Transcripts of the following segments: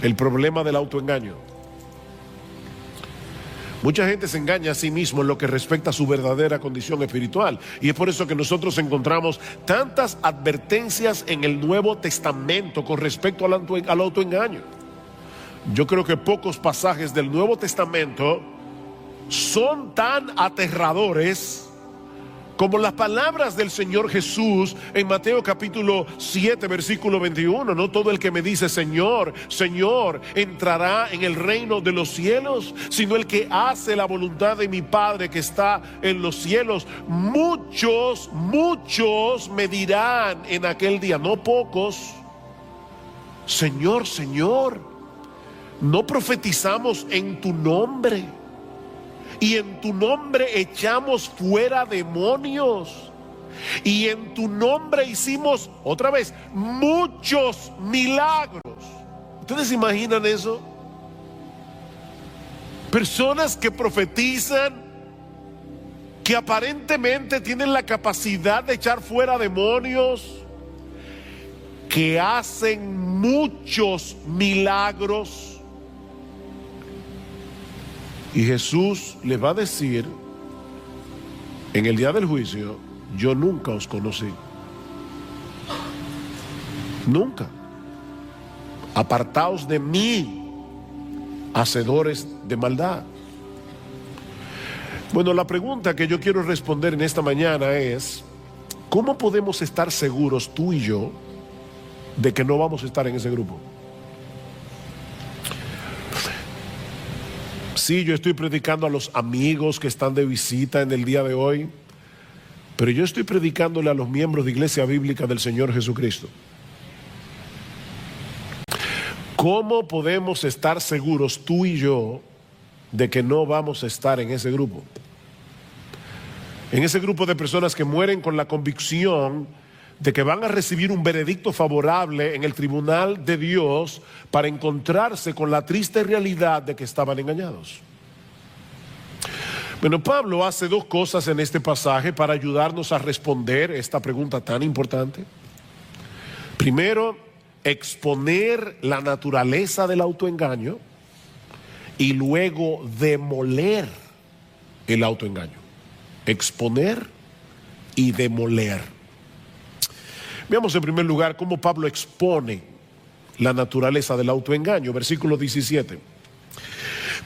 El problema del autoengaño. Mucha gente se engaña a sí mismo en lo que respecta a su verdadera condición espiritual. Y es por eso que nosotros encontramos tantas advertencias en el Nuevo Testamento con respecto al autoengaño. Yo creo que pocos pasajes del Nuevo Testamento son tan aterradores como las palabras del Señor Jesús en Mateo capítulo 7 versículo 21. No todo el que me dice Señor, Señor entrará en el reino de los cielos, sino el que hace la voluntad de mi Padre que está en los cielos. Muchos me dirán en aquel día, no pocos, Señor, Señor, ¿no profetizamos en tu nombre? Y en tu nombre echamos fuera demonios. Y en tu nombre hicimos, otra vez, muchos milagros. ¿Ustedes se imaginan eso? Personas que profetizan, que aparentemente tienen la capacidad de echar fuera demonios, que hacen muchos milagros. Y Jesús les va a decir en el día del juicio, yo nunca os conocí. Nunca. Apartaos de mí, hacedores de maldad. Bueno, la pregunta que yo quiero responder en esta mañana es, ¿cómo podemos estar seguros tú y yo de que no vamos a estar en ese grupo? Sí, yo estoy predicando a los amigos que están de visita en el día de hoy, pero yo estoy predicándole a los miembros de Iglesia Bíblica del Señor Jesucristo. ¿Cómo podemos estar seguros tú y yo de que no vamos a estar en ese grupo? En ese grupo de personas que mueren con la convicción de que van a recibir un veredicto favorable en el tribunal de Dios para encontrarse con la triste realidad de que estaban engañados. Bueno, Pablo hace dos cosas en este pasaje para ayudarnos a responder esta pregunta tan importante. Primero, exponer la naturaleza del autoengaño y luego demoler el autoengaño. Exponer y demoler. Veamos en primer lugar cómo Pablo expone la naturaleza del autoengaño. Versículo 17.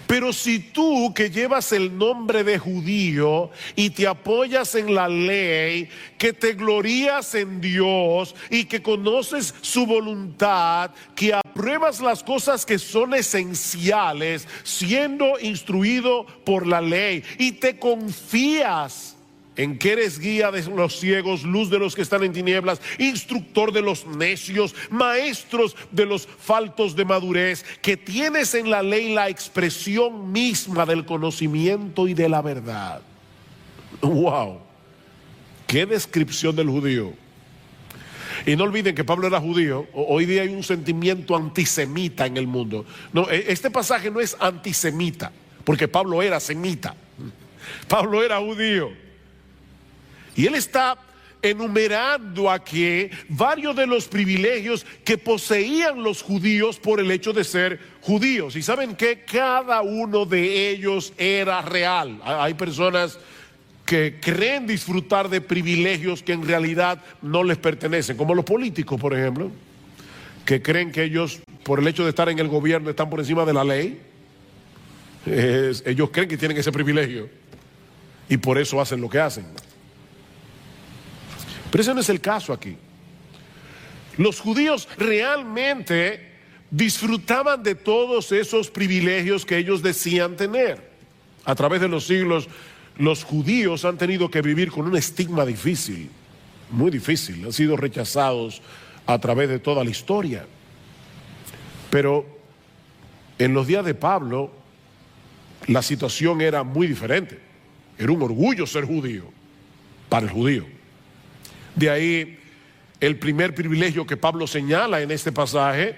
Pero si tú que llevas el nombre de judío y te apoyas en la ley, que te glorías en Dios y que conoces su voluntad, que apruebas las cosas que son esenciales, siendo instruido por la ley, y te confías en que eres guía de los ciegos, luz de los que están en tinieblas, instructor de los necios, maestros de los faltos de madurez, que tienes en la ley la expresión misma del conocimiento y de la verdad. ¡Wow! ¡Qué descripción del judío! Y no olviden que Pablo era judío. Hoy día hay un sentimiento antisemita en el mundo. No, este pasaje no es antisemita, porque Pablo era semita. Pablo era judío. Y él está enumerando aquí varios de los privilegios que poseían los judíos por el hecho de ser judíos. Y saben que cada uno de ellos era real. Hay personas que creen disfrutar de privilegios que en realidad no les pertenecen, como los políticos, por ejemplo, que creen que ellos, por el hecho de estar en el gobierno, están por encima de la ley. Ellos creen que tienen ese privilegio y por eso hacen lo que hacen. Pero ese no es el caso aquí. Los judíos realmente disfrutaban de todos esos privilegios que ellos decían tener. A través de los siglos, los judíos han tenido que vivir con un estigma difícil, muy difícil. Han sido rechazados a través de toda la historia. Pero en los días de Pablo, la situación era muy diferente. Era un orgullo ser judío, para el judío. De ahí el primer privilegio que Pablo señala en este pasaje,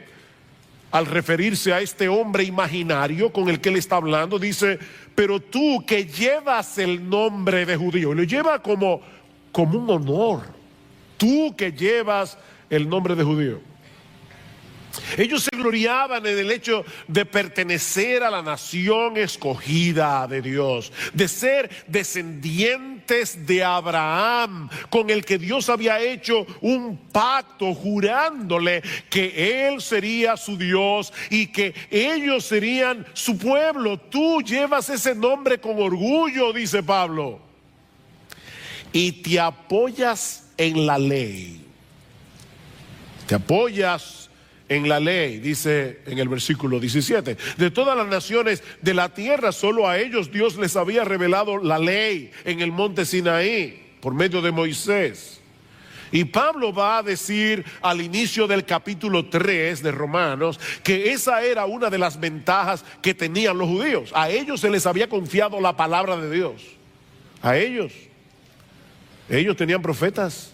al referirse a este hombre imaginario con el que él está hablando, dice, pero tú que llevas el nombre de judío, y lo lleva como un honor, tú que llevas el nombre de judío. Ellos se gloriaban en el hecho de pertenecer a la nación escogida de Dios, de ser descendientes de Abraham, con el que Dios había hecho un pacto, jurándole que Él sería su Dios y que ellos serían su pueblo. Tú llevas ese nombre con orgullo, dice Pablo, y te apoyas en la ley. Te apoyas en la ley, dice en el versículo 17. De todas las naciones de la tierra, solo a ellos Dios les había revelado la ley en el monte Sinaí, por medio de Moisés. Y Pablo va a decir al inicio del capítulo 3 de Romanos que esa era una de las ventajas que tenían los judíos. A ellos se les había confiado la palabra de Dios. A ellos tenían profetas.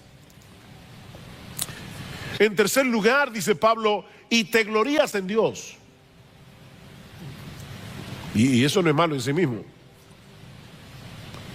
En tercer lugar, dice Pablo, y te glorías en Dios. Y eso no es malo en sí mismo.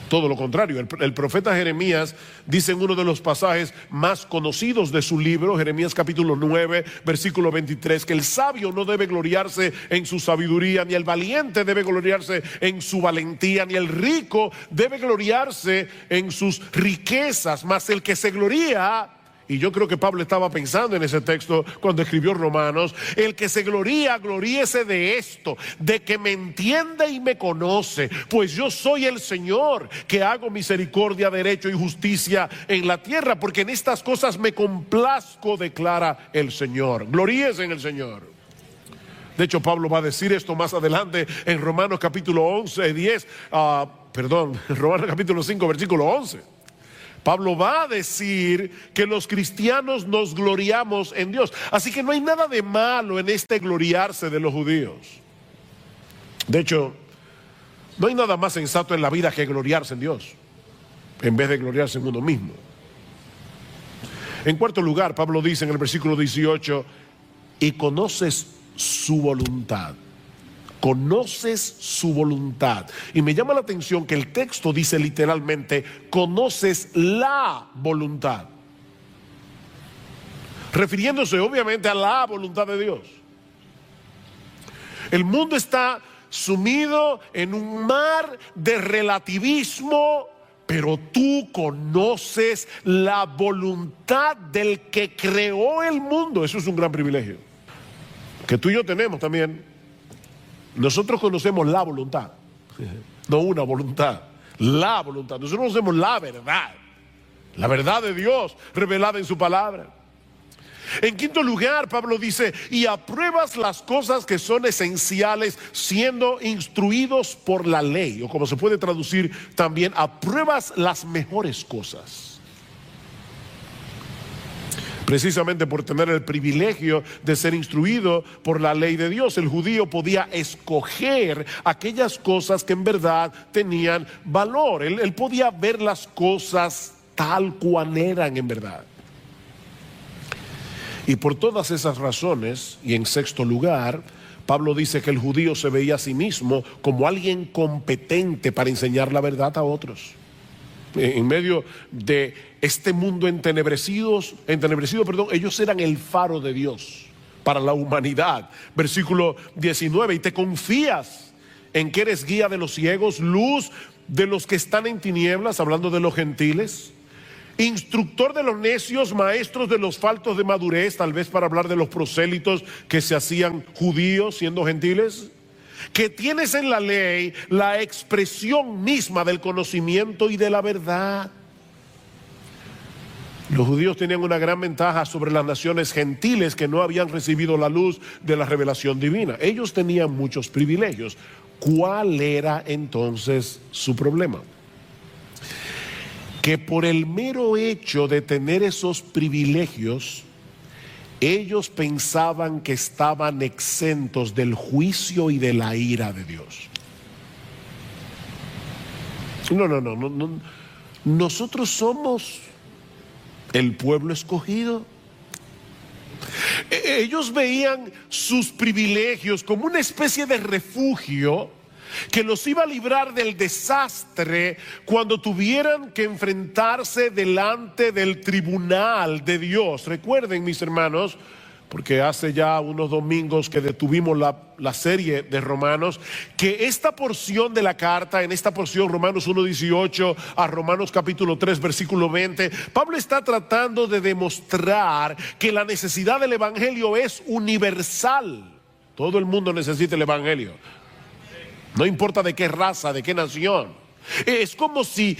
Todo lo contrario, el profeta Jeremías dice en uno de los pasajes más conocidos de su libro, Jeremías capítulo 9, versículo 23, que el sabio no debe gloriarse en su sabiduría, ni el valiente debe gloriarse en su valentía, ni el rico debe gloriarse en sus riquezas, mas el que se gloría, y yo creo que Pablo estaba pensando en ese texto cuando escribió Romanos, el que se gloría, gloríese de esto, de que me entiende y me conoce, pues yo soy el Señor, que hago misericordia, derecho y justicia en la tierra, porque en estas cosas me complazco, declara el Señor. Gloríese en el Señor. De hecho, Pablo va a decir esto más adelante en Romanos capítulo 10, Romanos capítulo 5, versículo 11. Pablo va a decir que los cristianos nos gloriamos en Dios. Así que no hay nada de malo en este gloriarse de los judíos. De hecho, no hay nada más sensato en la vida que gloriarse en Dios, en vez de gloriarse en uno mismo. En cuarto lugar, Pablo dice en el versículo 18, y conoces su voluntad. Conoces su voluntad. Y me llama la atención que el texto dice literalmente, conoces la voluntad, refiriéndose obviamente a la voluntad de Dios. El mundo está sumido en un mar de relativismo, pero tú conoces la voluntad del que creó el mundo. Eso es un gran privilegio que tú y yo tenemos también. Nosotros conocemos la voluntad, no una voluntad, la voluntad. Nosotros conocemos la verdad de Dios revelada en su palabra. En quinto lugar, Pablo dice, y apruebas las cosas que son esenciales siendo instruidos por la ley, o como se puede traducir también, apruebas las mejores cosas. Precisamente por tener el privilegio de ser instruido por la ley de Dios, el judío podía escoger aquellas cosas que en verdad tenían valor. Él podía ver las cosas tal cual eran en verdad. Y por todas esas razones, y en sexto lugar, Pablo dice que el judío se veía a sí mismo como alguien competente para enseñar la verdad a otros. En medio de este mundo entenebrecido, ellos eran el faro de Dios para la humanidad. Versículo 19, y te confías en que eres guía de los ciegos, luz de los que están en tinieblas, hablando de los gentiles, instructor de los necios, maestros de los faltos de madurez, tal vez para hablar de los prosélitos que se hacían judíos siendo gentiles, que tienes en la ley la expresión misma del conocimiento y de la verdad. Los judíos tenían una gran ventaja sobre las naciones gentiles que no habían recibido la luz de la revelación divina. Ellos tenían muchos privilegios. ¿Cuál era entonces su problema? Que por el mero hecho de tener esos privilegios, ellos pensaban que estaban exentos del juicio y de la ira de Dios. No. Nosotros somos el pueblo escogido. Ellos veían sus privilegios como una especie de refugio que los iba a librar del desastre cuando tuvieran que enfrentarse delante del tribunal de Dios. Recuerden, mis hermanos, porque hace ya unos domingos que detuvimos la serie de Romanos, que esta porción de la carta, en esta porción Romanos 1:18 a Romanos capítulo 3 versículo 20, Pablo está tratando de demostrar que la necesidad del evangelio es universal. Todo el mundo necesita el evangelio, no importa de qué raza, de qué nación. Es como si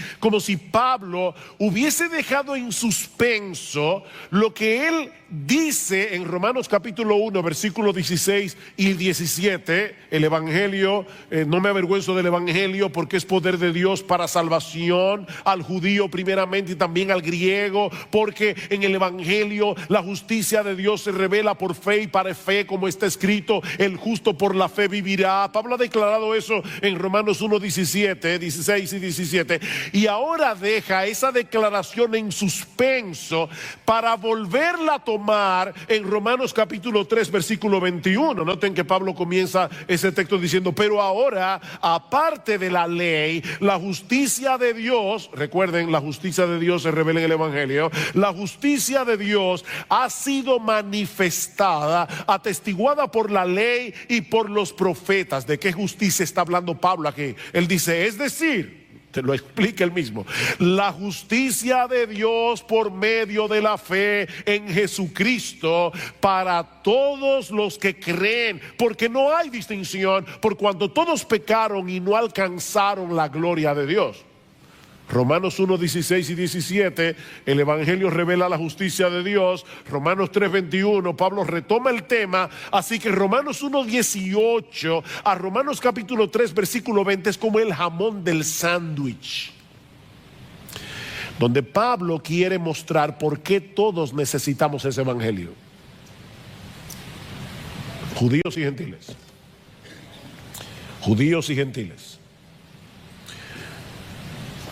Pablo hubiese dejado en suspenso lo que él dice en Romanos capítulo 1 versículos 16 y 17. El evangelio, no me avergüenzo del evangelio, porque es poder de Dios para salvación al judío primeramente y también al griego, porque en el evangelio la justicia de Dios se revela por fe y para fe, como está escrito: el justo por la fe vivirá. Pablo ha declarado eso en Romanos 1, 16 y 17, y ahora deja esa declaración en suspenso para volverla a tomar en Romanos capítulo 3 versículo 21. Noten que Pablo comienza ese texto diciendo: pero ahora, aparte de la ley, la justicia de Dios, recuerden, la justicia de Dios se revela en el evangelio, la justicia de Dios ha sido manifestada, atestiguada por la ley y por los profetas. ¿De qué justicia está hablando Pablo aquí? Él dice, es decir, te lo explica él mismo, la justicia de Dios por medio de la fe en Jesucristo para todos los que creen, porque no hay distinción, por cuanto todos pecaron y no alcanzaron la gloria de Dios. Romanos 1, 16 y 17, el evangelio revela la justicia de Dios. Romanos 3, 21, Pablo retoma el tema. Así que Romanos 1, 18 a Romanos capítulo 3 versículo 20 es como el jamón del sándwich, donde Pablo quiere mostrar por qué todos necesitamos ese evangelio, judíos y gentiles, judíos y gentiles.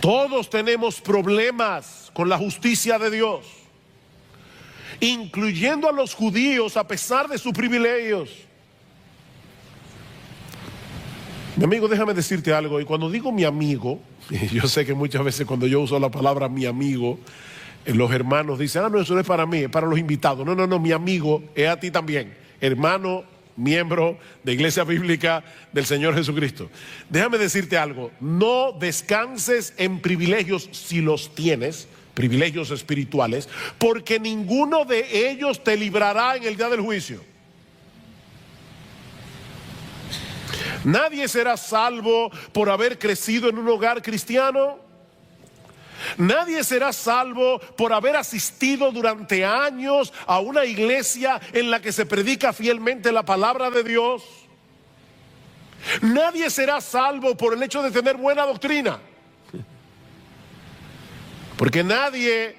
Todos tenemos problemas con la justicia de Dios, incluyendo a los judíos, a pesar de sus privilegios. Mi amigo, déjame decirte algo, y cuando digo mi amigo, yo sé que muchas veces cuando yo uso la palabra mi amigo, los hermanos dicen, no, eso no es para mí, es para los invitados. No, mi amigo es a ti también, hermano, miembro de Iglesia Bíblica del Señor Jesucristo. Déjame decirte algo: no descanses en privilegios si los tienes, privilegios espirituales, porque ninguno de ellos te librará en el día del juicio. Nadie será salvo por haber crecido en un hogar cristiano. Nadie será salvo por haber asistido durante años a una iglesia en la que se predica fielmente la palabra de Dios. Nadie será salvo por el hecho de tener buena doctrina, porque nadie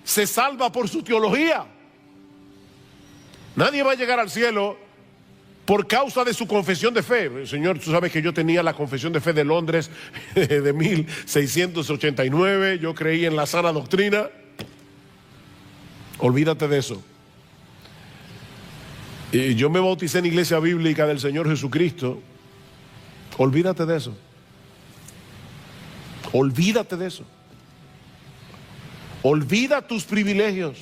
se salva por su teología. Nadie va a llegar al cielo por causa de su confesión de fe. Señor, tú sabes que yo tenía la confesión de fe de Londres de 1689, yo creí en la sana doctrina. Olvídate de eso. Y yo me bauticé en Iglesia Bíblica del Señor Jesucristo. Olvídate de eso. Olvídate de eso. Olvida tus privilegios,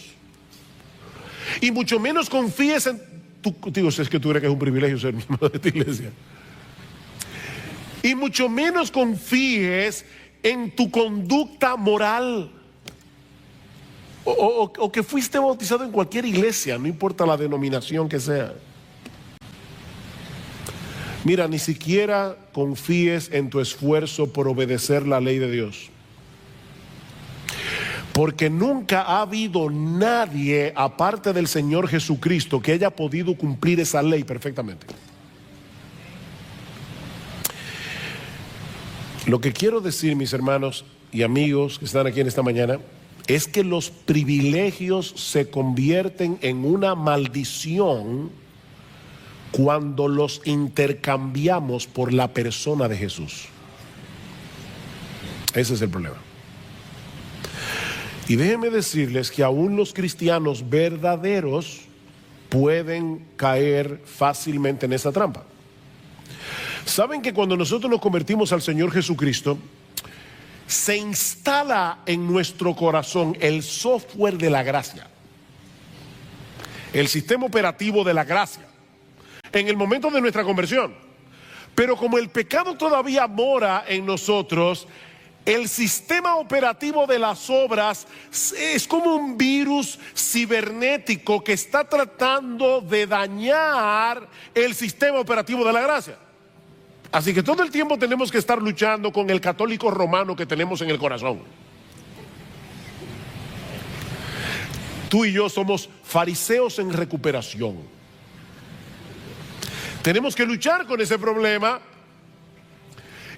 y mucho menos confíes en digo, si es que tú crees que es un privilegio ser miembro de esta iglesia, y mucho menos confíes en tu conducta moral, o que fuiste bautizado en cualquier iglesia, no importa la denominación que sea. Mira, ni siquiera confíes en tu esfuerzo por obedecer la ley de Dios, porque nunca ha habido nadie aparte del Señor Jesucristo que haya podido cumplir esa ley perfectamente. Lo que quiero decir, mis hermanos y amigos que están aquí en esta mañana, es que los privilegios se convierten en una maldición cuando los intercambiamos por la persona de Jesús. Ese es el problema. Y déjenme decirles que aún los cristianos verdaderos pueden caer fácilmente en esa trampa. Saben que cuando nosotros nos convertimos al Señor Jesucristo, se instala en nuestro corazón el software de la gracia. el sistema operativo de la gracia, en el momento de nuestra conversión. Pero como el pecado todavía mora en nosotros, el sistema operativo de las obras es como un virus cibernético que está tratando de dañar el sistema operativo de la gracia. Así que todo el tiempo tenemos que estar luchando con el católico romano que tenemos en el corazón. Tú y yo somos fariseos en recuperación. Tenemos que luchar con ese problema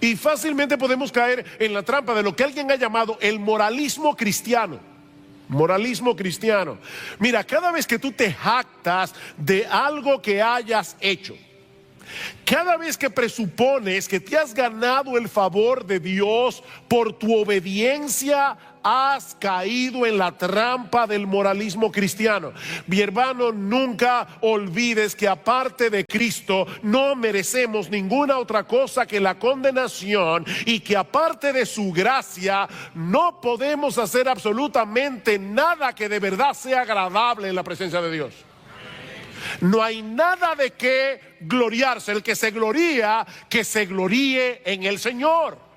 y fácilmente podemos caer en la trampa de lo que alguien ha llamado el moralismo cristiano. Moralismo cristiano. Mira, cada vez que tú te jactas de algo que hayas hecho, cada vez que presupones que te has ganado el favor de Dios por tu obediencia, has caído en la trampa del moralismo cristiano. Mi hermano, nunca olvides que aparte de Cristo no merecemos ninguna otra cosa que la condenación, y que aparte de su gracia no podemos hacer absolutamente nada que de verdad sea agradable en la presencia de Dios. No hay nada de qué gloriarse. El que se gloría, que se gloríe en el Señor.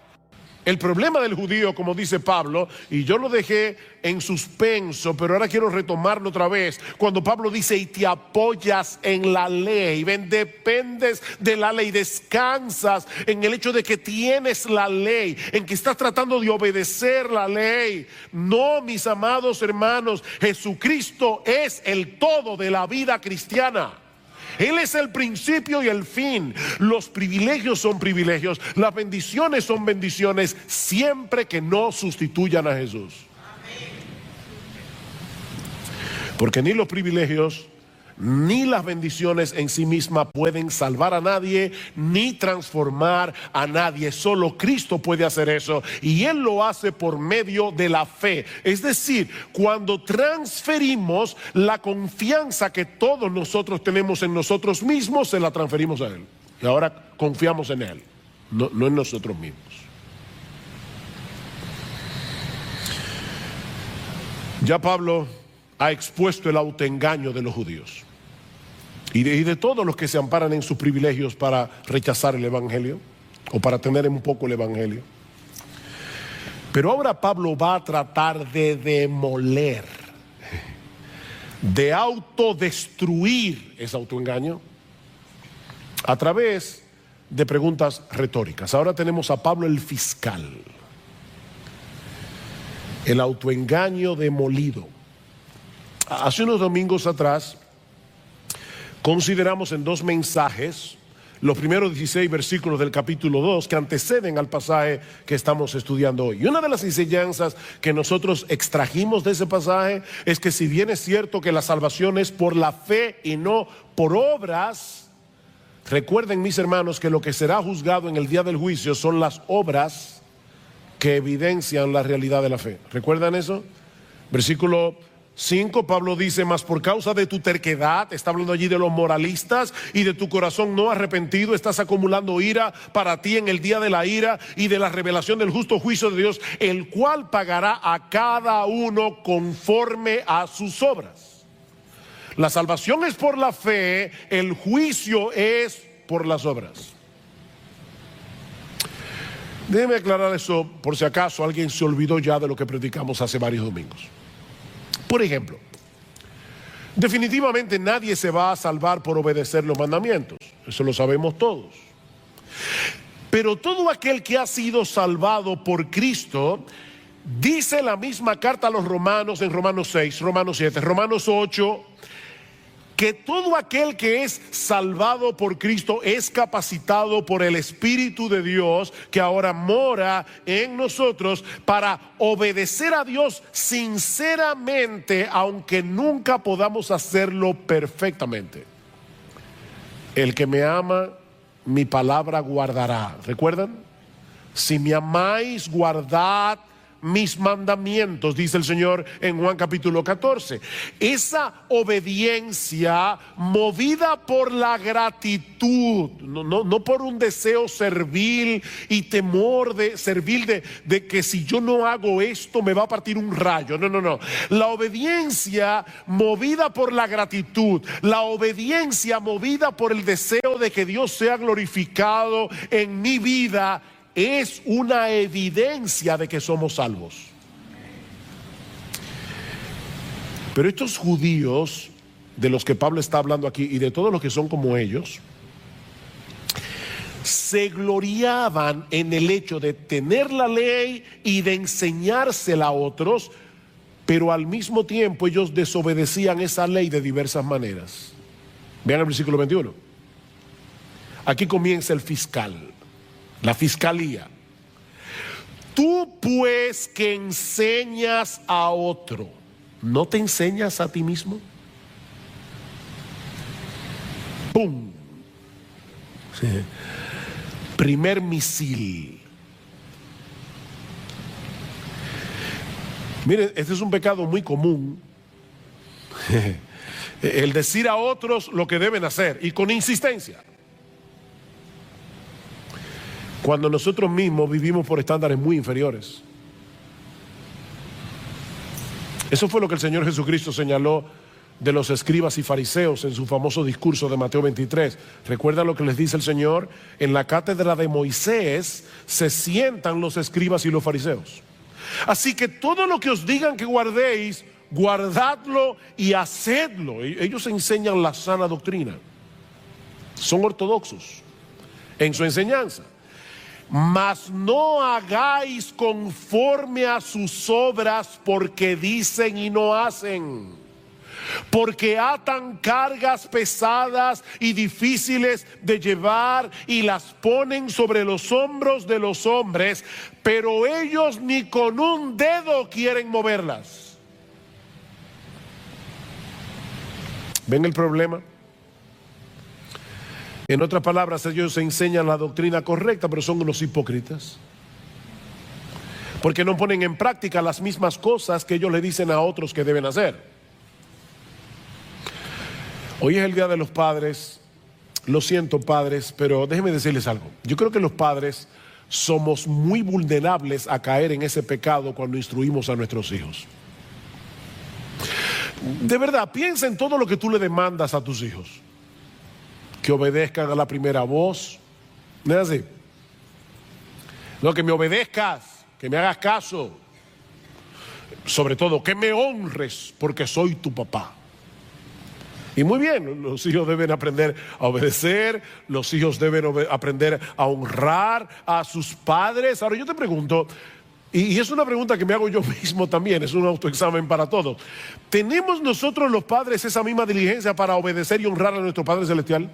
El problema del judío, como dice Pablo, y yo lo dejé en suspenso, pero ahora quiero retomarlo otra vez, cuando Pablo dice: y te apoyas en la ley. Ven, dependes de la ley, descansas en el hecho de que tienes la ley, en que estás tratando de obedecer la ley. No, mis amados hermanos, Jesucristo es el todo de la vida cristiana. Él es el principio y el fin. Los privilegios son privilegios, las bendiciones son bendiciones, siempre que no sustituyan a Jesús. Porque ni los privilegios ni las bendiciones en sí mismas pueden salvar a nadie ni transformar a nadie. Solo Cristo puede hacer eso, y Él lo hace por medio de la fe. Es decir, cuando transferimos la confianza que todos nosotros tenemos en nosotros mismos, se la transferimos a Él. Y ahora confiamos en Él, no en nosotros mismos. Ya Pablo ha expuesto el autoengaño de los judíos y de todos los que se amparan en sus privilegios para rechazar el evangelio o para tener un poco el evangelio. Pero ahora Pablo va a tratar de demoler, de autodestruir ese autoengaño a través de preguntas retóricas. Ahora tenemos a Pablo el fiscal. El autoengaño demolido. Hace unos domingos atrás consideramos en dos mensajes los primeros 16 versículos del capítulo 2 que anteceden al pasaje que estamos estudiando hoy. Y una de las enseñanzas que nosotros extrajimos de ese pasaje es que, si bien es cierto que la salvación es por la fe y no por obras, recuerden, mis hermanos, que lo que será juzgado en el día del juicio son las obras que evidencian la realidad de la fe. ¿Recuerdan eso? Versículo 5, Pablo dice: mas por causa de tu terquedad, está hablando allí de los moralistas, y de tu corazón no arrepentido, estás acumulando ira para ti en el día de la ira y de la revelación del justo juicio de Dios, el cual pagará a cada uno conforme a sus obras. La salvación es por la fe, el juicio es por las obras. Déjeme aclarar eso por si acaso alguien se olvidó ya de lo que predicamos hace varios domingos. Por ejemplo, definitivamente nadie se va a salvar por obedecer los mandamientos. Eso lo sabemos todos. Pero todo aquel que ha sido salvado por Cristo, dice la misma carta a los romanos en Romanos 6, Romanos 7, Romanos 8, que todo aquel que es salvado por Cristo es capacitado por el Espíritu de Dios que ahora mora en nosotros para obedecer a Dios sinceramente, aunque nunca podamos hacerlo perfectamente. El que me ama, mi palabra guardará. ¿Recuerdan? Si me amáis, guardad mis mandamientos, dice el Señor en Juan capítulo 14. Esa obediencia movida por la gratitud, no por un deseo servil y temor de servil de que si yo no hago esto me va a partir un rayo. No. La obediencia movida por la gratitud, la obediencia movida por el deseo de que Dios sea glorificado en mi vida, es una evidencia de que somos salvos. Pero estos judíos de los que Pablo está hablando aquí y de todos los que son como ellos, se gloriaban en el hecho de tener la ley y de enseñársela a otros, pero al mismo tiempo ellos desobedecían esa ley de diversas maneras. Vean el versículo 21. Aquí comienza el fiscal. La fiscalía. Tú pues que enseñas a otro, ¿no te enseñas a ti mismo? ¡Pum! Sí. Primer misil. Miren, este es un pecado muy común. El decir a otros lo que deben hacer y con insistencia. Cuando nosotros mismos vivimos por estándares muy inferiores. Eso fue lo que el Señor Jesucristo señaló de los escribas y fariseos en su famoso discurso de Mateo 23. ¿Recuerdan lo que les dice el Señor? En la cátedra de Moisés se sientan los escribas y los fariseos. Así que todo lo que os digan que guardéis, guardadlo y hacedlo. Ellos enseñan la sana doctrina. Son ortodoxos en su enseñanza. Mas no hagáis conforme a sus obras, porque dicen y no hacen. Porque atan cargas pesadas y difíciles de llevar y las ponen sobre los hombros de los hombres, pero ellos ni con un dedo quieren moverlas. ¿Ven el problema? En otras palabras, ellos enseñan la doctrina correcta, pero son unos hipócritas. Porque no ponen en práctica las mismas cosas que ellos le dicen a otros que deben hacer. Hoy es el Día de los Padres. Lo siento, padres, pero déjenme decirles algo. Yo creo que los padres somos muy vulnerables a caer en ese pecado cuando instruimos a nuestros hijos. De verdad, piensa en todo lo que tú le demandas a tus hijos. Que obedezcan a la primera voz. ¿No es así? No, que me obedezcas, que me hagas caso. Sobre todo, que me honres porque soy tu papá. Y muy bien, los hijos deben aprender a obedecer, los hijos deben aprender a honrar a sus padres. Ahora yo te pregunto, y es una pregunta que me hago yo mismo también, es un autoexamen para todos. ¿Tenemos nosotros los padres esa misma diligencia para obedecer y honrar a nuestro Padre Celestial?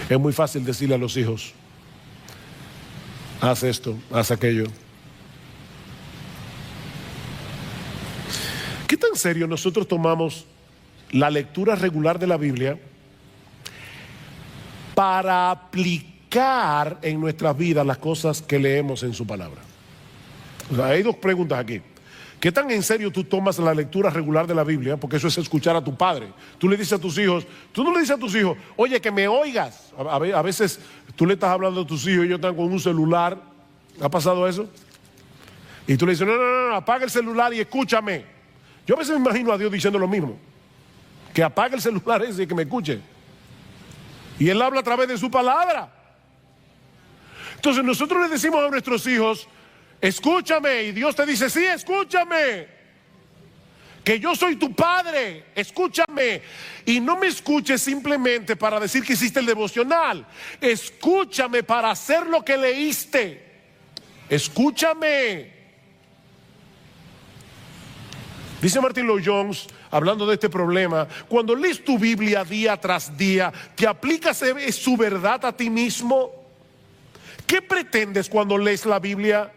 Es muy fácil decirle a los hijos, haz esto, haz aquello. ¿Qué tan serio nosotros tomamos la lectura regular de la Biblia para aplicar en nuestras vidas las cosas que leemos en su palabra? O sea, hay dos preguntas aquí. ¿Qué tan en serio tú tomas la lectura regular de la Biblia? Porque eso es escuchar a tu padre. Tú le dices a tus hijos, tú no le dices a tus hijos, oye, que me oigas. A veces tú le estás hablando a tus hijos y ellos están con un celular. ¿Ha pasado eso? Y tú le dices, no, apaga el celular y escúchame. Yo a veces me imagino a Dios diciendo lo mismo. Que apague el celular ese y que me escuche. Y Él habla a través de su palabra. Entonces nosotros le decimos a nuestros hijos, escúchame, y Dios te dice, sí, escúchame, que yo soy tu padre, escúchame, y no me escuches simplemente para decir que hiciste el devocional, escúchame para hacer lo que leíste, escúchame. Dice Martin Lloyd-Jones, hablando de este problema, cuando lees tu Biblia día tras día, ¿te aplicas su verdad a ti mismo? ¿Qué pretendes cuando lees la Biblia?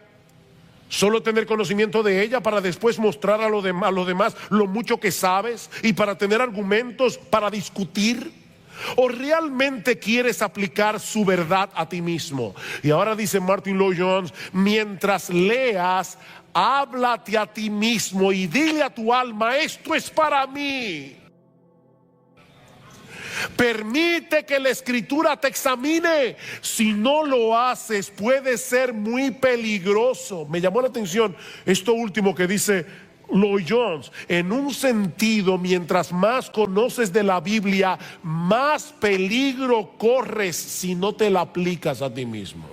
¿Solo tener conocimiento de ella para después mostrar a los demás lo mucho que sabes y para tener argumentos para discutir? ¿O realmente quieres aplicar su verdad a ti mismo? Y ahora dice Martin Lloyd-Jones, mientras leas, háblate a ti mismo y dile a tu alma, esto es para mí. Permite que la escritura te examine. Si no lo haces, puede ser muy peligroso. Me llamó la atención esto último que dice Lloyd-Jones. En un sentido, mientras más conoces de la Biblia, más peligro corres si no te la aplicas a ti mismo.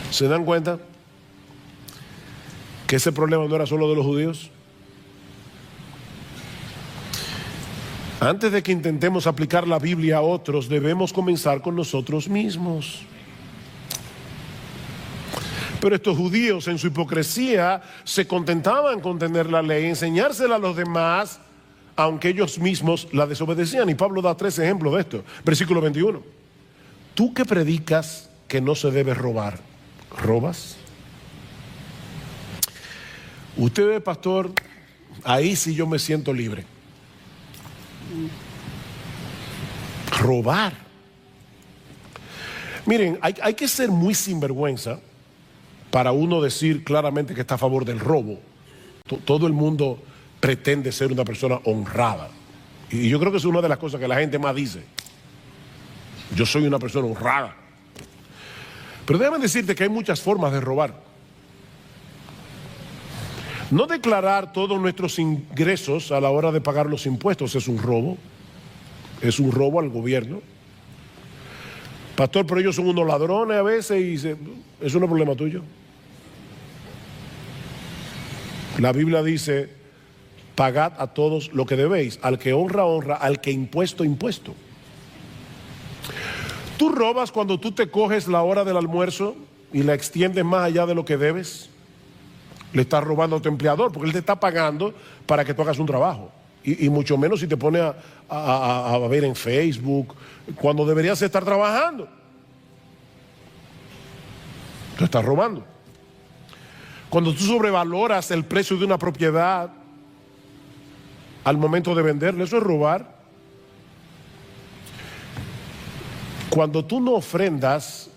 ¿Se dan cuenta que ese problema no era solo de los judíos? Antes de que intentemos aplicar la Biblia a otros, debemos comenzar con nosotros mismos. Pero estos judíos en su hipocresía se contentaban con tener la ley, enseñársela a los demás, aunque ellos mismos la desobedecían. Y Pablo da 3 ejemplos de esto. Versículo 21. Tú que predicas que no se debe robar, ¿robas? Usted ve, pastor, ahí sí yo me siento libre. Robar. Miren, hay que ser muy sinvergüenza para uno decir claramente que está a favor del robo. Todo el mundo pretende ser una persona honrada. Y yo creo que es una de las cosas que la gente más dice. Yo soy una persona honrada. Pero déjame decirte que hay muchas formas de robar. No declarar todos nuestros ingresos a la hora de pagar los impuestos es un robo. Es un robo al gobierno. Pastor, pero ellos son unos ladrones a veces y eso no es problema tuyo. La Biblia dice, pagad a todos lo que debéis. Al que honra, honra. Al que impuesto, impuesto. Tú robas cuando tú te coges la hora del almuerzo y la extiendes más allá de lo que debes. Le estás robando a tu empleador porque él te está pagando para que tú hagas un trabajo. Y mucho menos si te pones a ver en Facebook cuando deberías estar trabajando. Tú estás robando. Cuando tú sobrevaloras el precio de una propiedad al momento de venderla, eso es robar. Cuando tú no ofrendas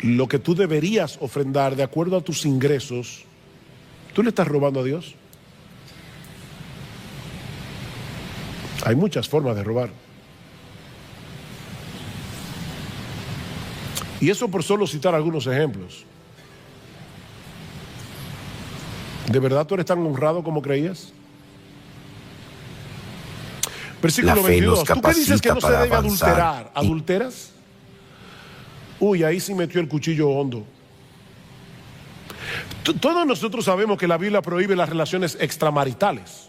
lo que tú deberías ofrendar de acuerdo a tus ingresos, ¿tú le estás robando a Dios? Hay muchas formas de robar. Y eso por solo citar algunos ejemplos. ¿De verdad tú eres tan honrado como creías? Versículo 22. ¿Tú qué dices que no se debe adulterar? ¿Adulteras? Uy, ahí sí metió el cuchillo hondo. Todos nosotros sabemos que la Biblia prohíbe las relaciones extramaritales.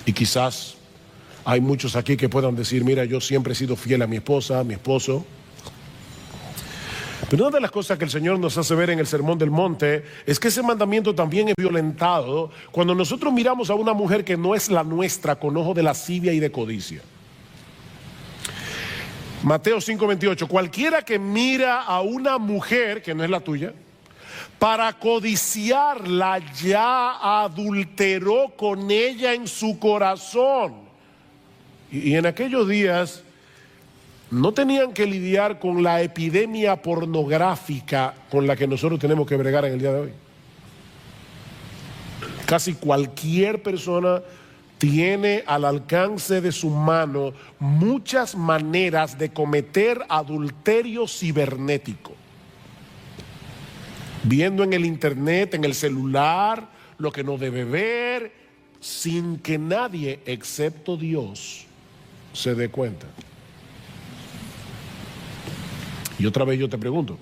Y quizás hay muchos aquí que puedan decir, mira, yo siempre he sido fiel a mi esposa, a mi esposo. Pero una de las cosas que el Señor nos hace ver en el Sermón del Monte es que ese mandamiento también es violentado cuando nosotros miramos a una mujer que no es la nuestra con ojo de lascivia y de codicia. Mateo 5:28, cualquiera que mira a una mujer que no es la tuya, para codiciarla ya adulteró con ella en su corazón. Y en aquellos días no tenían que lidiar con la epidemia pornográfica con la que nosotros tenemos que bregar en el día de hoy. Casi cualquier persona tiene al alcance de su mano muchas maneras de cometer adulterio cibernético. Viendo en el internet, en el celular, lo que no debe ver, sin que nadie, excepto Dios, se dé cuenta. Y otra vez yo te pregunto,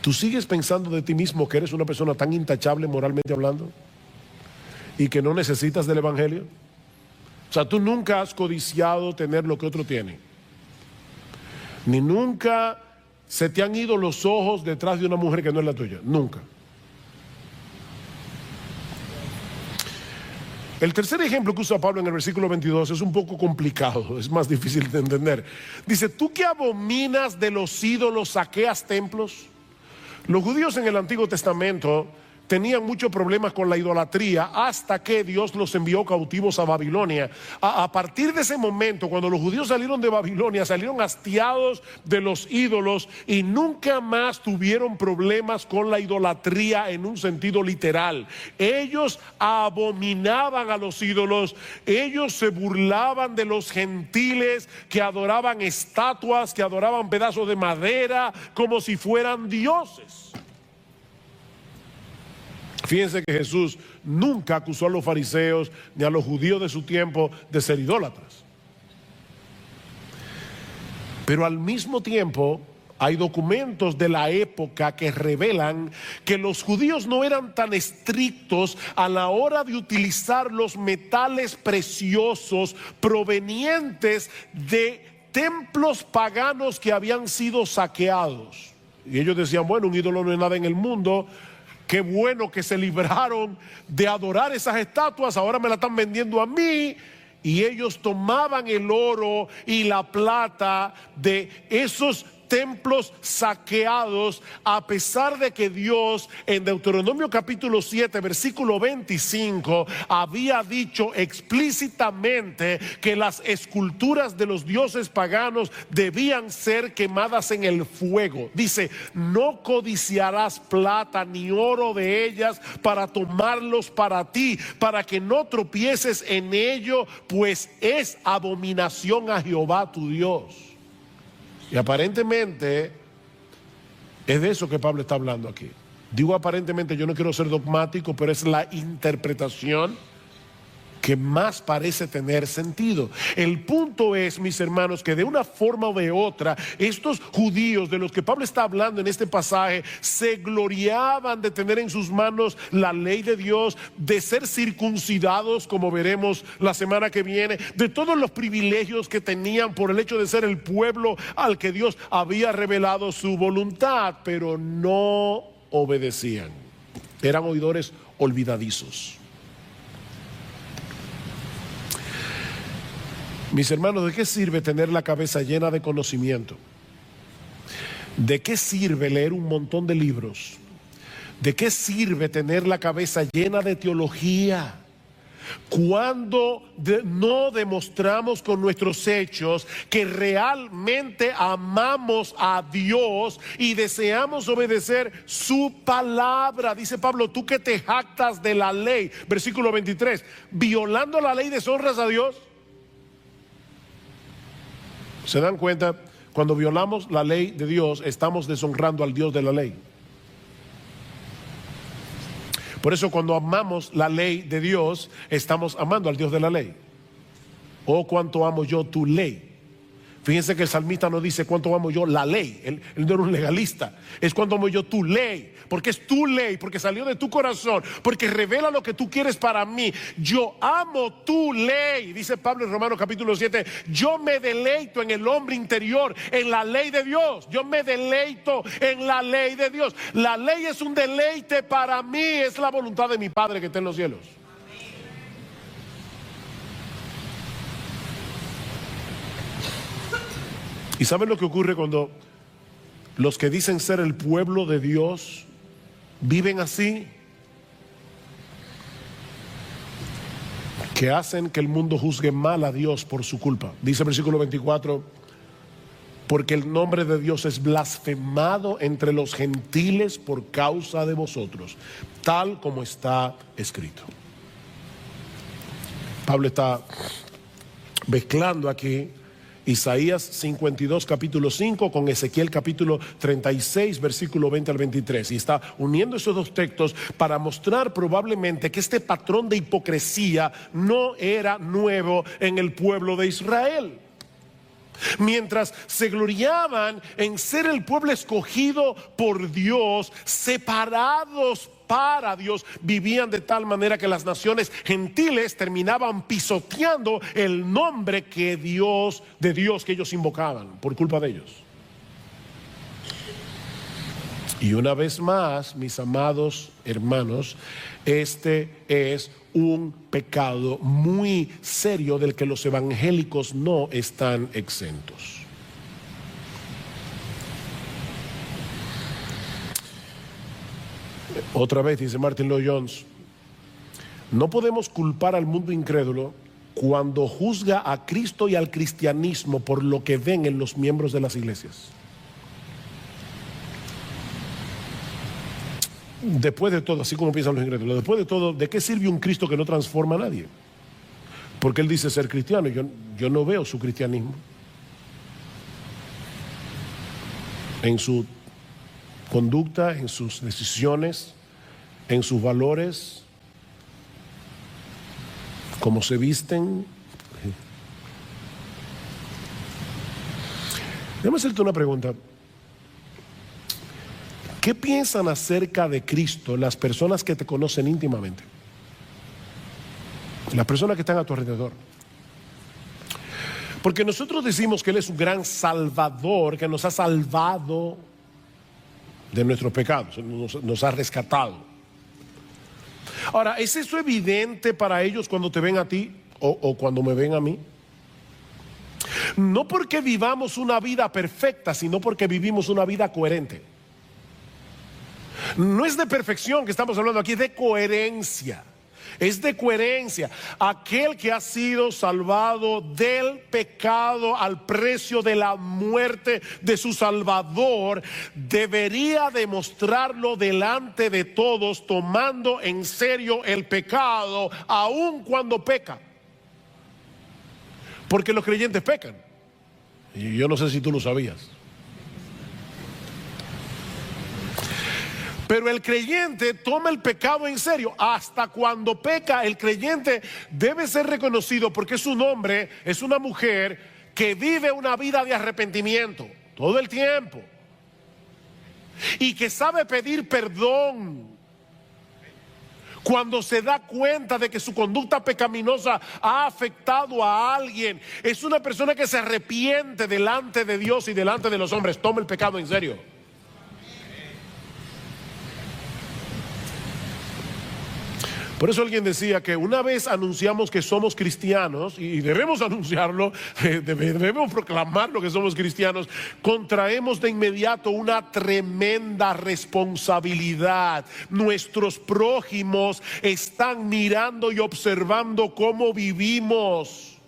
¿tú sigues pensando de ti mismo que eres una persona tan intachable moralmente hablando y que no necesitas del evangelio? O sea, tú nunca has codiciado tener lo que otro tiene, ni nunca se te han ido los ojos detrás de una mujer que no es la tuya, nunca. El tercer ejemplo que usa Pablo en el versículo 22 es un poco complicado, es más difícil de entender. Dice, ¿tú que abominas de los ídolos saqueas templos? Los judíos en el Antiguo Testamento tenían muchos problemas con la idolatría hasta que Dios los envió cautivos a Babilonia. A partir de ese momento, cuando los judíos salieron de Babilonia, salieron hastiados de los ídolos y nunca más tuvieron problemas con la idolatría en un sentido literal. Ellos abominaban a los ídolos, ellos se burlaban de los gentiles que adoraban estatuas, que adoraban pedazos de madera como si fueran dioses. Fíjense que Jesús nunca acusó a los fariseos ni a los judíos de su tiempo de ser idólatras. Pero al mismo tiempo hay documentos de la época que revelan que los judíos no eran tan estrictos a la hora de utilizar los metales preciosos provenientes de templos paganos que habían sido saqueados. Y ellos decían, bueno, un ídolo no es nada en el mundo. Qué bueno que se libraron de adorar esas estatuas, ahora me la están vendiendo a mí. Y ellos tomaban el oro y la plata de esos templos saqueados, a pesar de que Dios en Deuteronomio capítulo 7 versículo 25 había dicho explícitamente que las esculturas de los dioses paganos debían ser quemadas en el fuego. Dice, no codiciarás plata ni oro de ellas para tomarlos para ti, para que no tropieces en ello, pues es abominación a Jehová tu Dios. Y aparentemente es de eso que Pablo está hablando aquí. Digo aparentemente, yo no quiero ser dogmático, pero es la interpretación que más parece tener sentido. El punto es, mis hermanos, que de una forma o de otra, estos judíos de los que Pablo está hablando en este pasaje, se gloriaban de tener en sus manos la ley de Dios, de ser circuncidados, como veremos la semana que viene, de todos los privilegios que tenían por el hecho de ser el pueblo al que Dios había revelado su voluntad, pero no obedecían. Eran oidores olvidadizos. Mis hermanos, ¿de qué sirve tener la cabeza llena de conocimiento? ¿De qué sirve leer un montón de libros? ¿De qué sirve tener la cabeza llena de teología cuando no demostramos con nuestros hechos que realmente amamos a Dios y deseamos obedecer su palabra? Dice Pablo, tú que te jactas de la ley, versículo 23, violando la ley deshonras a Dios. ¿Se dan cuenta? Cuando violamos la ley de Dios, estamos deshonrando al Dios de la ley. Por eso cuando amamos la ley de Dios, estamos amando al Dios de la ley. Oh, cuánto amo yo tu ley. Fíjense que el salmista no dice cuánto amo yo la ley. Él no era un legalista. Es cuánto amo yo tu ley. Porque es tu ley, porque salió de tu corazón, porque revela lo que tú quieres para mí. Yo amo tu ley. Dice Pablo en Romanos capítulo 7. Yo me deleito en el hombre interior, en la ley de Dios. Yo me deleito en la ley de Dios. La ley es un deleite para mí. Es la voluntad de mi Padre que está en los cielos. ¿Y saben lo que ocurre cuando los que dicen ser el pueblo de Dios viven así? Que hacen que el mundo juzgue mal a Dios por su culpa. Dice el versículo 24, porque el nombre de Dios es blasfemado entre los gentiles por causa de vosotros, tal como está escrito. Pablo está mezclando aquí Isaías 52 capítulo 5 con Ezequiel capítulo 36 versículo 20 al 23, y está uniendo esos dos textos para mostrar probablemente que este patrón de hipocresía no era nuevo en el pueblo de Israel. Mientras se gloriaban en ser el pueblo escogido por Dios, separados para Dios, vivían de tal manera que las naciones gentiles terminaban pisoteando el nombre de Dios que ellos invocaban por culpa de ellos. Y una vez más, mis amados hermanos, este es un pecado muy serio del que los evangélicos no están exentos. Otra vez dice Martin Lloyd-Jones, no podemos culpar al mundo incrédulo cuando juzga a Cristo y al cristianismo por lo que ven en los miembros de las iglesias. Después de todo, así como piensan los incrédulos, después de todo, ¿de qué sirve un Cristo que no transforma a nadie? Porque él dice ser cristiano, yo no veo su cristianismo en su conducta, en sus decisiones, en sus valores, cómo se visten. Déjame hacerte una pregunta. ¿Qué piensan acerca de Cristo las personas que te conocen íntimamente? Las personas que están a tu alrededor. Porque nosotros decimos que Él es un gran salvador, que nos ha salvado de nuestros pecados, nos ha rescatado. Ahora, ¿es eso evidente para ellos cuando te ven a ti o cuando me ven a mí? No porque vivamos una vida perfecta, sino porque vivimos una vida coherente. No es de perfección que estamos hablando aquí, es de coherencia. Es de coherencia. Aquel que ha sido salvado del pecado al precio de la muerte de su Salvador debería demostrarlo delante de todos, tomando en serio el pecado aun cuando peca. Porque los creyentes pecan. Y yo no sé si tú lo sabías. Pero el creyente toma el pecado en serio. Hasta cuando peca, el creyente debe ser reconocido porque es un hombre, es una mujer que vive una vida de arrepentimiento todo el tiempo y que sabe pedir perdón cuando se da cuenta de que su conducta pecaminosa ha afectado a alguien. Es una persona que se arrepiente delante de Dios y delante de los hombres. Toma el pecado en serio. Por eso alguien decía que una vez anunciamos que somos cristianos, y debemos anunciarlo, debemos proclamarlo que somos cristianos, contraemos de inmediato una tremenda responsabilidad. Nuestros prójimos están mirando y observando cómo vivimos.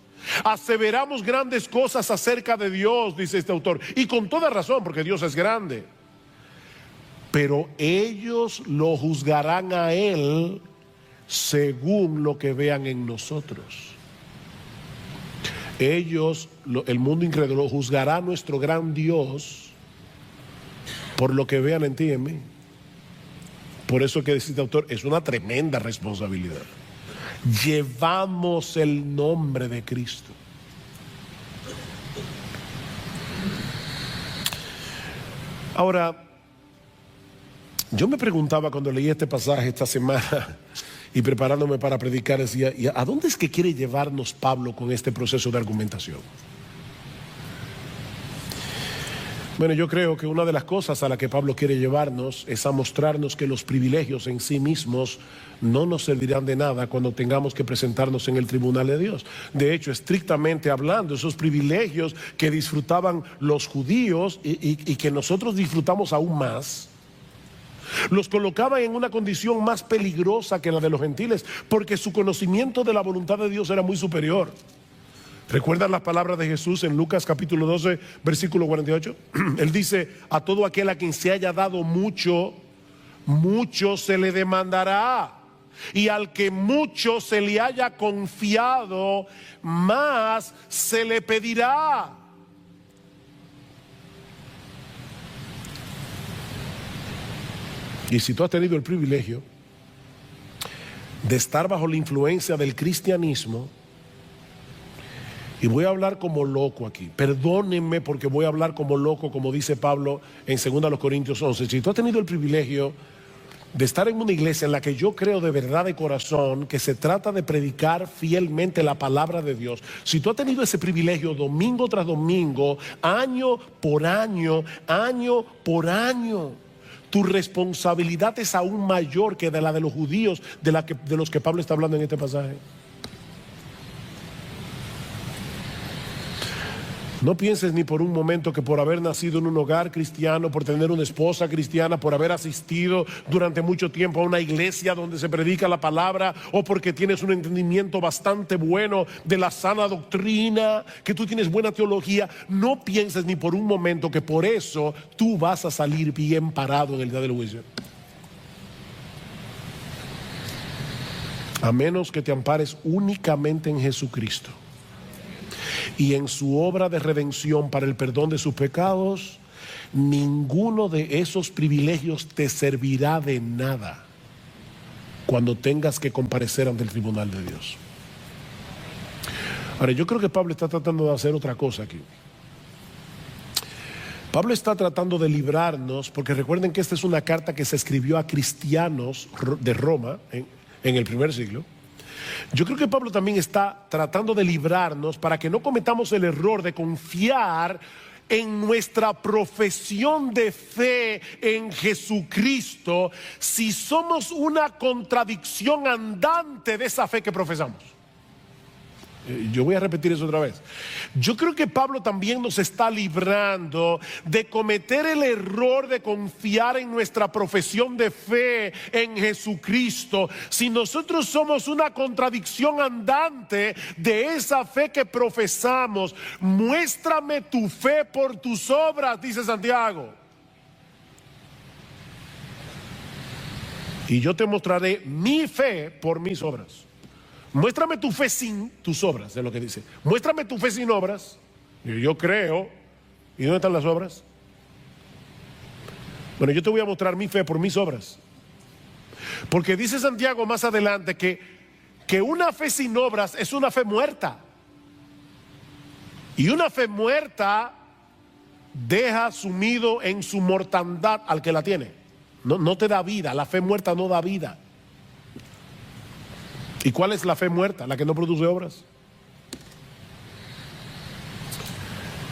Aseveramos grandes cosas acerca de Dios, dice este autor, y con toda razón, porque Dios es grande. Pero ellos lo juzgarán a Él según lo que vean en nosotros. Ellos, el mundo incrédulo, juzgará a nuestro gran Dios por lo que vean en ti y en mí. Por eso que dice este autor, es una tremenda responsabilidad. Llevamos el nombre de Cristo. Ahora, yo me preguntaba cuando leí este pasaje esta semana y preparándome para predicar, decía, ¿y a dónde es que quiere llevarnos Pablo con este proceso de argumentación? Bueno, yo creo que una de las cosas a la que Pablo quiere llevarnos es a mostrarnos que los privilegios en sí mismos no nos servirán de nada cuando tengamos que presentarnos en el tribunal de Dios. De hecho, estrictamente hablando, esos privilegios que disfrutaban los judíos y que nosotros disfrutamos aún más, los colocaban en una condición más peligrosa que la de los gentiles, porque su conocimiento de la voluntad de Dios era muy superior. ¿Recuerdan las palabras de Jesús en Lucas capítulo 12, versículo 48? Él dice, a todo aquel a quien se haya dado mucho, mucho se le demandará. Y al que mucho se le haya confiado, más se le pedirá. Y si tú has tenido el privilegio de estar bajo la influencia del cristianismo, y voy a hablar como loco aquí, perdónenme porque voy a hablar como loco, como dice Pablo en 2 Corintios 11, si tú has tenido el privilegio de estar en una iglesia en la que yo creo de verdad de corazón que se trata de predicar fielmente la palabra de Dios, si tú has tenido ese privilegio domingo tras domingo, año por año, año por año, tu responsabilidad es aún mayor que de la de los judíos de los que Pablo está hablando en este pasaje. No pienses ni por un momento que por haber nacido en un hogar cristiano, por tener una esposa cristiana, por haber asistido durante mucho tiempo a una iglesia donde se predica la palabra, o porque tienes un entendimiento bastante bueno de la sana doctrina, que tú tienes buena teología, no pienses ni por un momento que por eso tú vas a salir bien parado en el día del juicio. A menos que te ampares únicamente en Jesucristo y en su obra de redención para el perdón de sus pecados, ninguno de esos privilegios te servirá de nada cuando tengas que comparecer ante el tribunal de Dios. Ahora, yo creo que Pablo está tratando de hacer otra cosa aquí. Pablo está tratando de librarnos, porque recuerden que esta es una carta que se escribió a cristianos de Roma en el primer siglo. Yo creo que Pablo también está tratando de librarnos para que no cometamos el error de confiar en nuestra profesión de fe en Jesucristo si somos una contradicción andante de esa fe que profesamos. Yo voy a repetir eso otra vez. Yo creo que Pablo también nos está librando de cometer el error de confiar en nuestra profesión de fe en Jesucristo si nosotros somos una contradicción andante de esa fe que profesamos. Muéstrame tu fe por tus obras, dice Santiago, y yo te mostraré mi fe por mis obras. Muéstrame tu fe sin tus obras, es lo que dice. Muéstrame tu fe sin obras. Yo creo. ¿Y dónde están las obras? Bueno, yo te voy a mostrar mi fe por mis obras. Porque dice Santiago más adelante que una fe sin obras es una fe muerta. Y una fe muerta deja sumido en su mortandad al que la tiene. No te da vida. La fe muerta no da vida. ¿Y cuál es la fe muerta? La que no produce obras.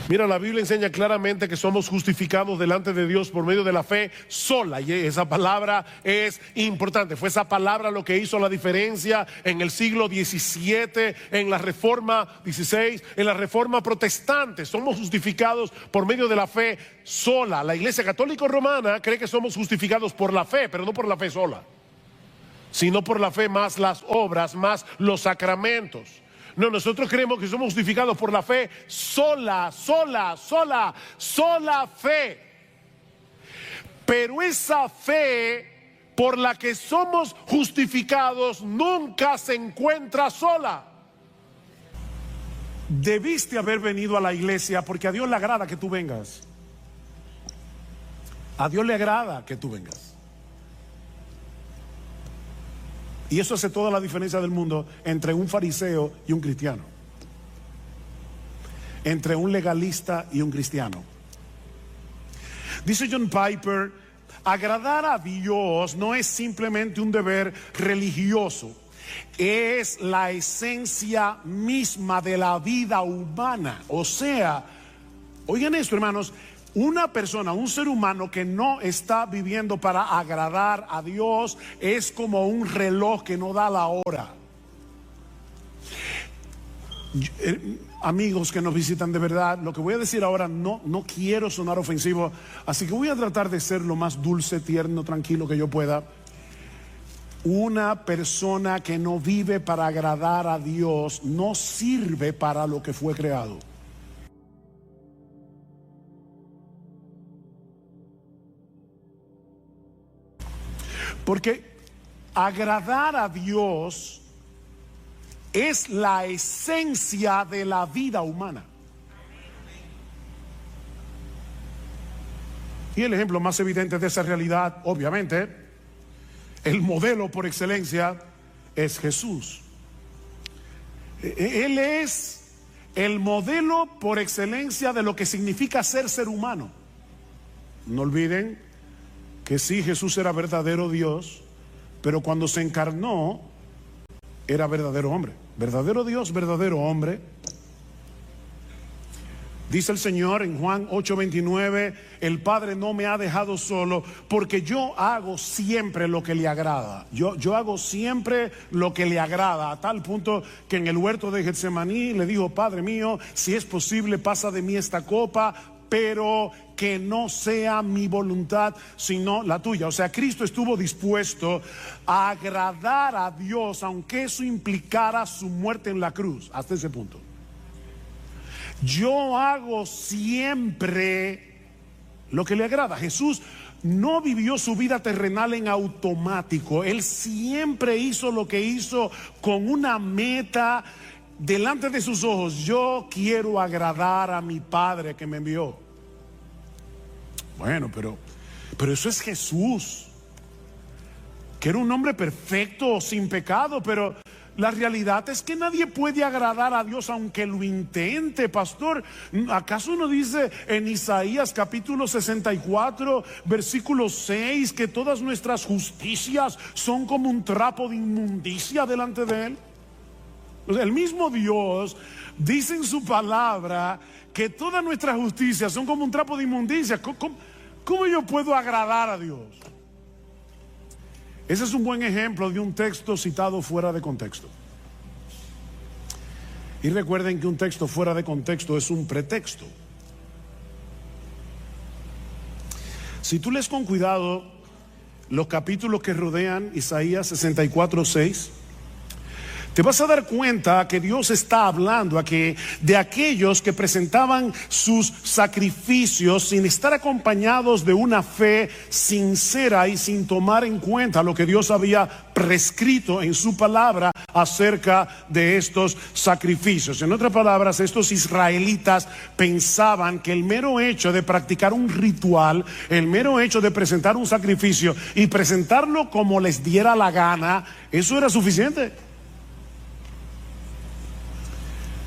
Mira, la Biblia enseña claramente que somos justificados delante de Dios por medio de la fe sola, y esa palabra es importante. Fue esa palabra lo que hizo la diferencia en el siglo XVII, en la Reforma XVI, en la Reforma Protestante. Somos justificados por medio de la fe sola. La Iglesia Católica Romana cree que somos justificados por la fe, pero no por la fe sola, sino por la fe más las obras, más los sacramentos. No, nosotros creemos que somos justificados por la fe sola fe. Pero esa fe por la que somos justificados nunca se encuentra sola. Debiste haber venido a la iglesia porque a Dios le agrada que tú vengas. A Dios le agrada que tú vengas. Y eso hace toda la diferencia del mundo entre un fariseo y un cristiano, entre un legalista y un cristiano. Dice John Piper, agradar a Dios no es simplemente un deber religioso, es la esencia misma de la vida humana. O sea, oigan esto, hermanos, una persona, un ser humano que no está viviendo para agradar a Dios es como un reloj que no da la hora. Amigos que nos visitan de verdad, lo que voy a decir ahora no quiero sonar ofensivo, así que voy a tratar de ser lo más dulce, tierno, tranquilo que yo pueda. Una persona que no vive para agradar a Dios no sirve para lo que fue creado. Porque agradar a Dios es la esencia de la vida humana. Y el ejemplo más evidente de esa realidad, obviamente, el modelo por excelencia es Jesús. Él es el modelo por excelencia de lo que significa ser humano. No olviden que sí, Jesús era verdadero Dios, pero cuando se encarnó era verdadero hombre. Verdadero Dios, verdadero hombre. Dice el Señor en Juan 8:29, el Padre no me ha dejado solo porque yo hago siempre lo que le agrada. Yo hago siempre lo que le agrada, a tal punto que en el huerto de Getsemaní le dijo: Padre mío, si es posible, pasa de mí esta copa, pero que no sea mi voluntad sino la tuya. O sea, Cristo estuvo dispuesto a agradar a Dios, aunque eso implicara su muerte en la cruz, hasta ese punto. Yo hago siempre lo que le agrada. Jesús no vivió su vida terrenal en automático. Él siempre hizo lo que hizo con una meta delante de sus ojos. Yo quiero agradar a mi Padre que me envió. Bueno, pero eso es Jesús, que era un hombre perfecto, sin pecado, pero la realidad es que nadie puede agradar a Dios aunque lo intente, pastor. ¿Acaso no dice en Isaías capítulo 64, versículo 6, que todas nuestras justicias son como un trapo de inmundicia delante de Él? O sea, el mismo Dios dice en su palabra que todas nuestras justicias son como un trapo de inmundicia. ¿Cómo yo puedo agradar a Dios? Ese es un buen ejemplo de un texto citado fuera de contexto. Y recuerden que un texto fuera de contexto es un pretexto. Si tú lees con cuidado los capítulos que rodean Isaías 64:6, te vas a dar cuenta que Dios está hablando de aquellos que presentaban sus sacrificios sin estar acompañados de una fe sincera y sin tomar en cuenta lo que Dios había prescrito en su palabra acerca de estos sacrificios. En otras palabras, estos israelitas pensaban que el mero hecho de practicar un ritual, el mero hecho de presentar un sacrificio y presentarlo como les diera la gana, eso era suficiente.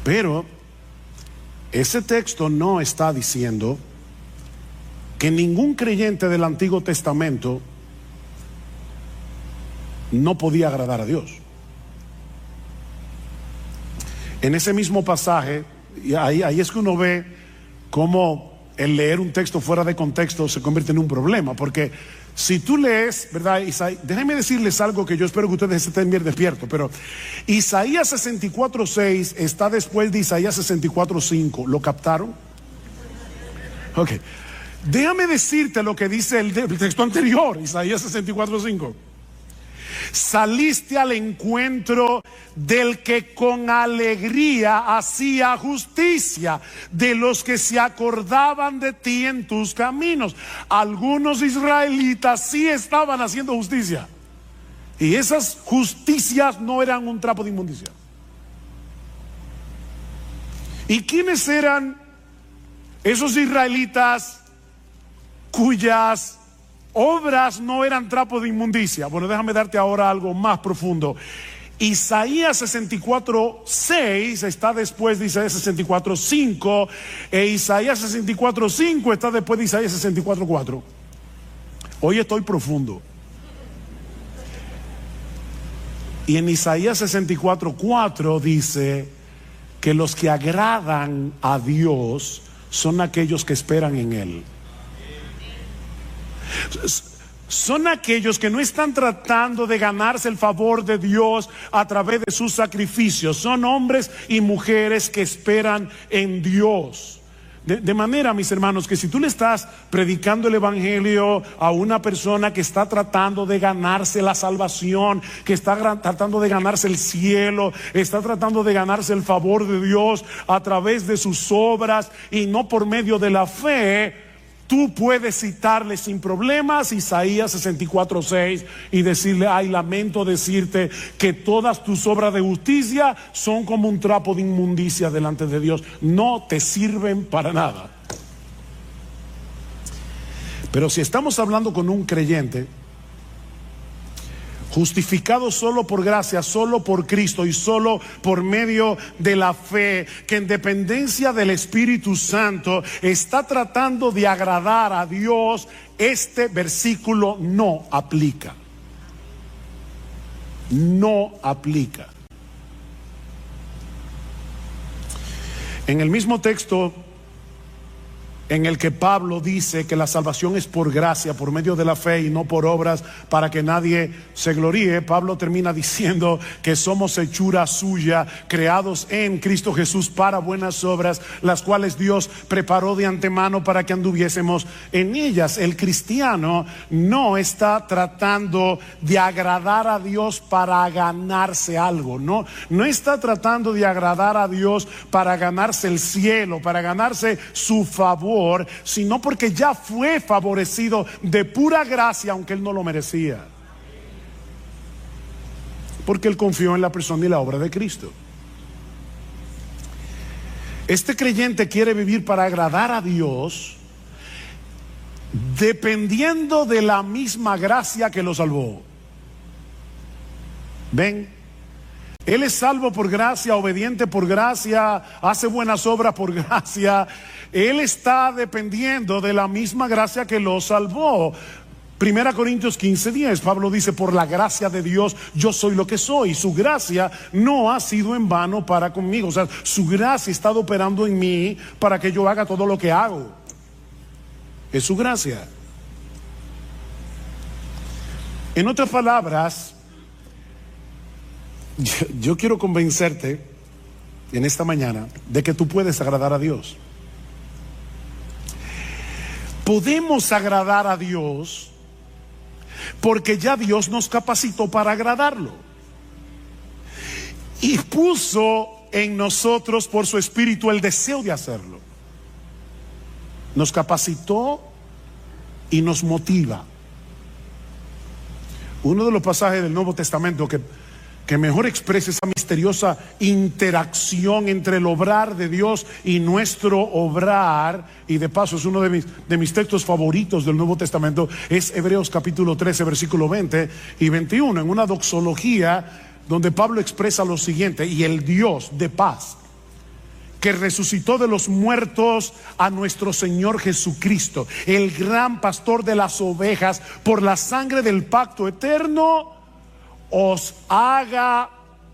Pero ese texto no está diciendo que ningún creyente del Antiguo Testamento no podía agradar a Dios. En ese mismo pasaje, y ahí es que uno ve cómo el leer un texto fuera de contexto se convierte en un problema, porque si tú lees, ¿verdad? Déjenme decirles algo que yo espero que ustedes estén bien despiertos, pero Isaías 64:6 está después de Isaías 64:5. ¿Lo captaron? Ok. Déjame decirte lo que dice el texto anterior, Isaías 64:5. Saliste al encuentro del que con alegría hacía justicia, de los que se acordaban de ti en tus caminos. Algunos israelitas sí estaban haciendo justicia, y esas justicias no eran un trapo de inmundicia. ¿Y quiénes eran esos israelitas cuyas obras no eran trapo de inmundicia? Bueno, déjame darte ahora algo más profundo. Isaías 64:6 está después de Isaías 64:5, e Isaías 64:5 está después de Isaías 64:4. Hoy estoy profundo. Y en Isaías 64:4 dice que los que agradan a Dios son aquellos que esperan en Él. Son aquellos que no están tratando de ganarse el favor de Dios a través de sus sacrificios. Son hombres y mujeres que esperan en Dios. De manera, mis hermanos, que si tú le estás predicando el evangelio a una persona que está tratando de ganarse la salvación, que está tratando de ganarse el cielo, está tratando de ganarse el favor de Dios a través de sus obras y no por medio de la fe, tú puedes citarle sin problemas Isaías 64:6 y decirle: ay, lamento decirte que todas tus obras de justicia son como un trapo de inmundicia delante de Dios, no te sirven para nada. Pero si estamos hablando con un creyente justificado solo por gracia, solo por Cristo y solo por medio de la fe, que en dependencia del Espíritu Santo está tratando de agradar a Dios, este versículo no aplica. No aplica. En el mismo texto en el que Pablo dice que la salvación es por gracia, por medio de la fe y no por obras, para que nadie se gloríe, Pablo termina diciendo que somos hechura suya, creados en Cristo Jesús para buenas obras, las cuales Dios preparó de antemano para que anduviésemos en ellas. El cristiano no está tratando de agradar a Dios para ganarse algo, no está tratando de agradar a Dios para ganarse el cielo, para ganarse su favor, sino porque ya fue favorecido de pura gracia, aunque él no lo merecía, porque él confió en la persona y la obra de Cristo. Este creyente quiere vivir para agradar a Dios, dependiendo de la misma gracia que lo salvó. ¿Ven? Él es salvo por gracia, obediente por gracia, hace buenas obras por gracia. Él está dependiendo de la misma gracia que lo salvó. 1 Corintios 15:10, Pablo dice: por la gracia de Dios yo soy lo que soy. Su gracia no ha sido en vano para conmigo. O sea, su gracia ha estado operando en mí para que yo haga todo lo que hago. Es su gracia. En otras palabras, yo quiero convencerte en esta mañana de que tú puedes agradar a Dios. Podemos agradar a Dios porque ya Dios nos capacitó para agradarlo y puso en nosotros por su Espíritu el deseo de hacerlo. Nos capacitó y nos motiva. Uno de los pasajes del Nuevo Testamento que mejor expresa esa misteriosa interacción entre el obrar de Dios y nuestro obrar, y de paso es uno de mis textos favoritos del Nuevo Testamento, es Hebreos capítulo 13, versículo 20 y 21, en una doxología donde Pablo expresa lo siguiente: y el Dios de paz, que resucitó de los muertos a nuestro Señor Jesucristo, el gran pastor de las ovejas, por la sangre del pacto eterno, os haga,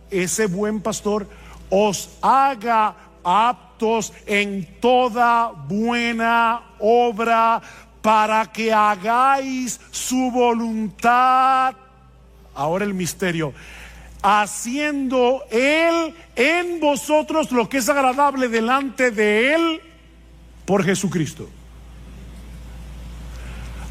ese buen pastor, os haga aptos en toda buena obra, para que hagáis su voluntad. Ahora el misterio: haciendo Él en vosotros lo que es agradable delante de Él por Jesucristo.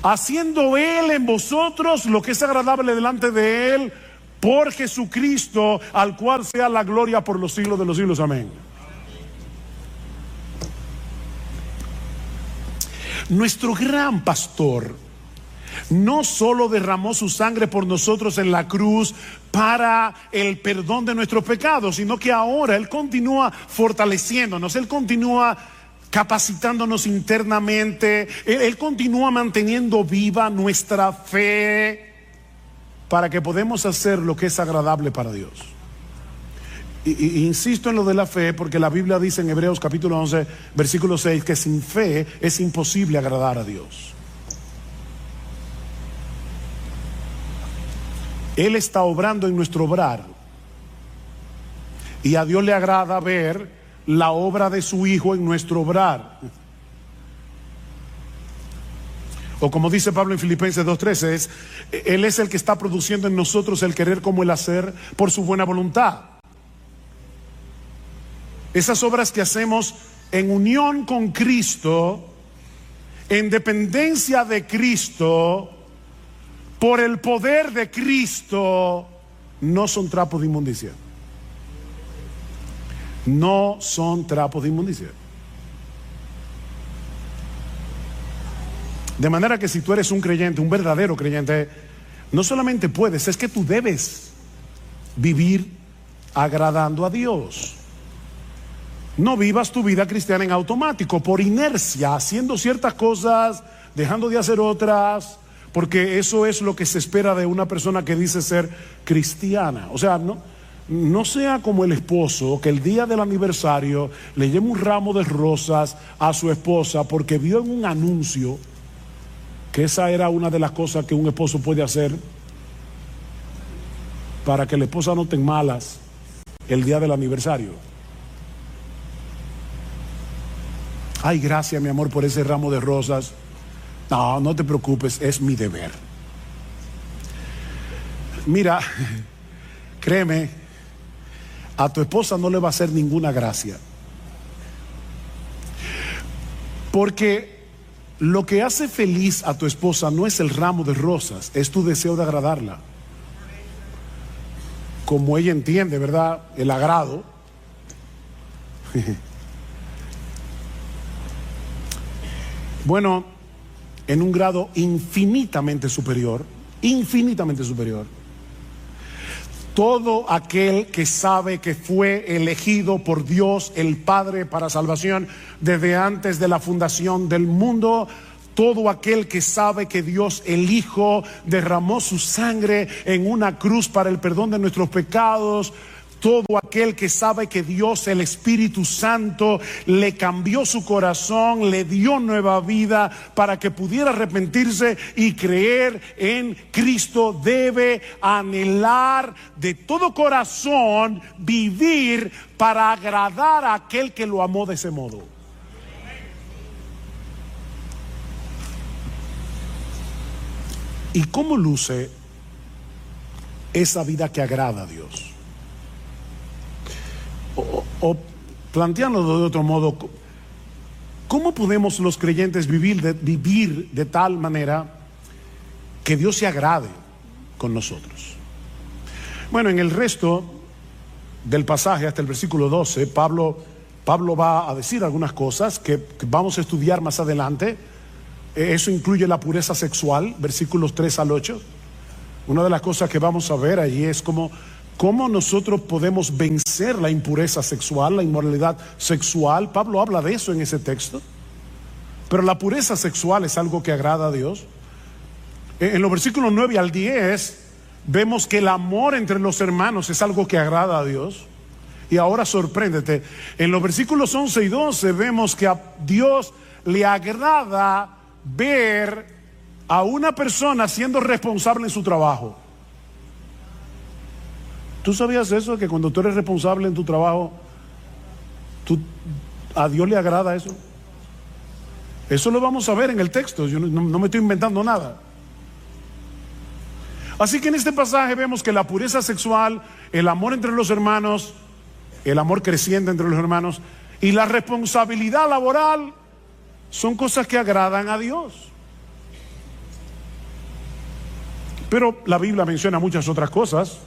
Haciendo Él en vosotros lo que es agradable delante de Él por Jesucristo, al cual sea la gloria por los siglos de los siglos. Amén. Nuestro gran pastor no solo derramó su sangre por nosotros en la cruz para el perdón de nuestros pecados, sino que ahora Él continúa fortaleciéndonos, Él continúa capacitándonos internamente, Él continúa manteniendo viva nuestra fe para que podamos hacer lo que es agradable para Dios. Y insisto en lo de la fe, porque la Biblia dice en Hebreos capítulo 11, versículo 6, que sin fe es imposible agradar a Dios. Él está obrando en nuestro obrar, y a Dios le agrada ver la obra de su Hijo en nuestro obrar. O como dice Pablo en Filipenses 2:13, Él es el que está produciendo en nosotros el querer como el hacer por su buena voluntad. Esas obras que hacemos en unión con Cristo, en dependencia de Cristo, por el poder de Cristo, no son trapos de inmundicia. No son trapos de inmundicia. De manera que si tú eres un creyente, un verdadero creyente, no solamente puedes, es que tú debes vivir agradando a Dios. No vivas tu vida cristiana en automático, por inercia, haciendo ciertas cosas, dejando de hacer otras, porque eso es lo que se espera de una persona que dice ser cristiana. O sea, no sea como el esposo que el día del aniversario le lleva un ramo de rosas a su esposa porque vio en un anuncio que esa era una de las cosas que un esposo puede hacer para que la esposa no tenga malas el día del aniversario. Ay, gracias, mi amor, por ese ramo de rosas. No, no te preocupes, es mi deber. Mira, créeme, a tu esposa no le va a hacer ninguna gracia. Porque lo que hace feliz a tu esposa no es el ramo de rosas, es tu deseo de agradarla. Como ella entiende, ¿verdad? El agrado. Bueno, en un grado infinitamente superior, todo aquel que sabe que fue elegido por Dios el Padre para salvación desde antes de la fundación del mundo, todo aquel que sabe que Dios el Hijo derramó su sangre en una cruz para el perdón de nuestros pecados, todo aquel que sabe que Dios, el Espíritu Santo, le cambió su corazón, le dio nueva vida para que pudiera arrepentirse y creer en Cristo, debe anhelar de todo corazón vivir para agradar a aquel que lo amó de ese modo. ¿Y cómo luce esa vida que agrada a Dios? O planteándolo de otro modo, ¿cómo podemos los creyentes vivir de tal manera que Dios se agrade con nosotros? Bueno, en el resto del pasaje, hasta el versículo 12, Pablo va a decir algunas cosas que vamos a estudiar más adelante. Eso incluye la pureza sexual, versículos 3 al 8. Una de las cosas que vamos a ver allí es cómo nosotros podemos vencer la impureza sexual, la inmoralidad sexual. Pablo habla de eso en ese texto. Pero la pureza sexual es algo que agrada a Dios. En los versículos 9 al 10 vemos que el amor entre los hermanos es algo que agrada a Dios. Y ahora sorpréndete, en los versículos 11 y 12 vemos que a Dios le agrada ver a una persona siendo responsable en su trabajo. ¿Tú sabías eso? Que cuando tú eres responsable en tu trabajo, a Dios le agrada eso. Eso lo vamos a ver en el texto. Yo no me estoy inventando nada. Así que en este pasaje vemos que la pureza sexual, el amor entre los hermanos, el amor creciente entre los hermanos y la responsabilidad laboral son cosas que agradan a Dios. Pero la Biblia menciona muchas otras cosas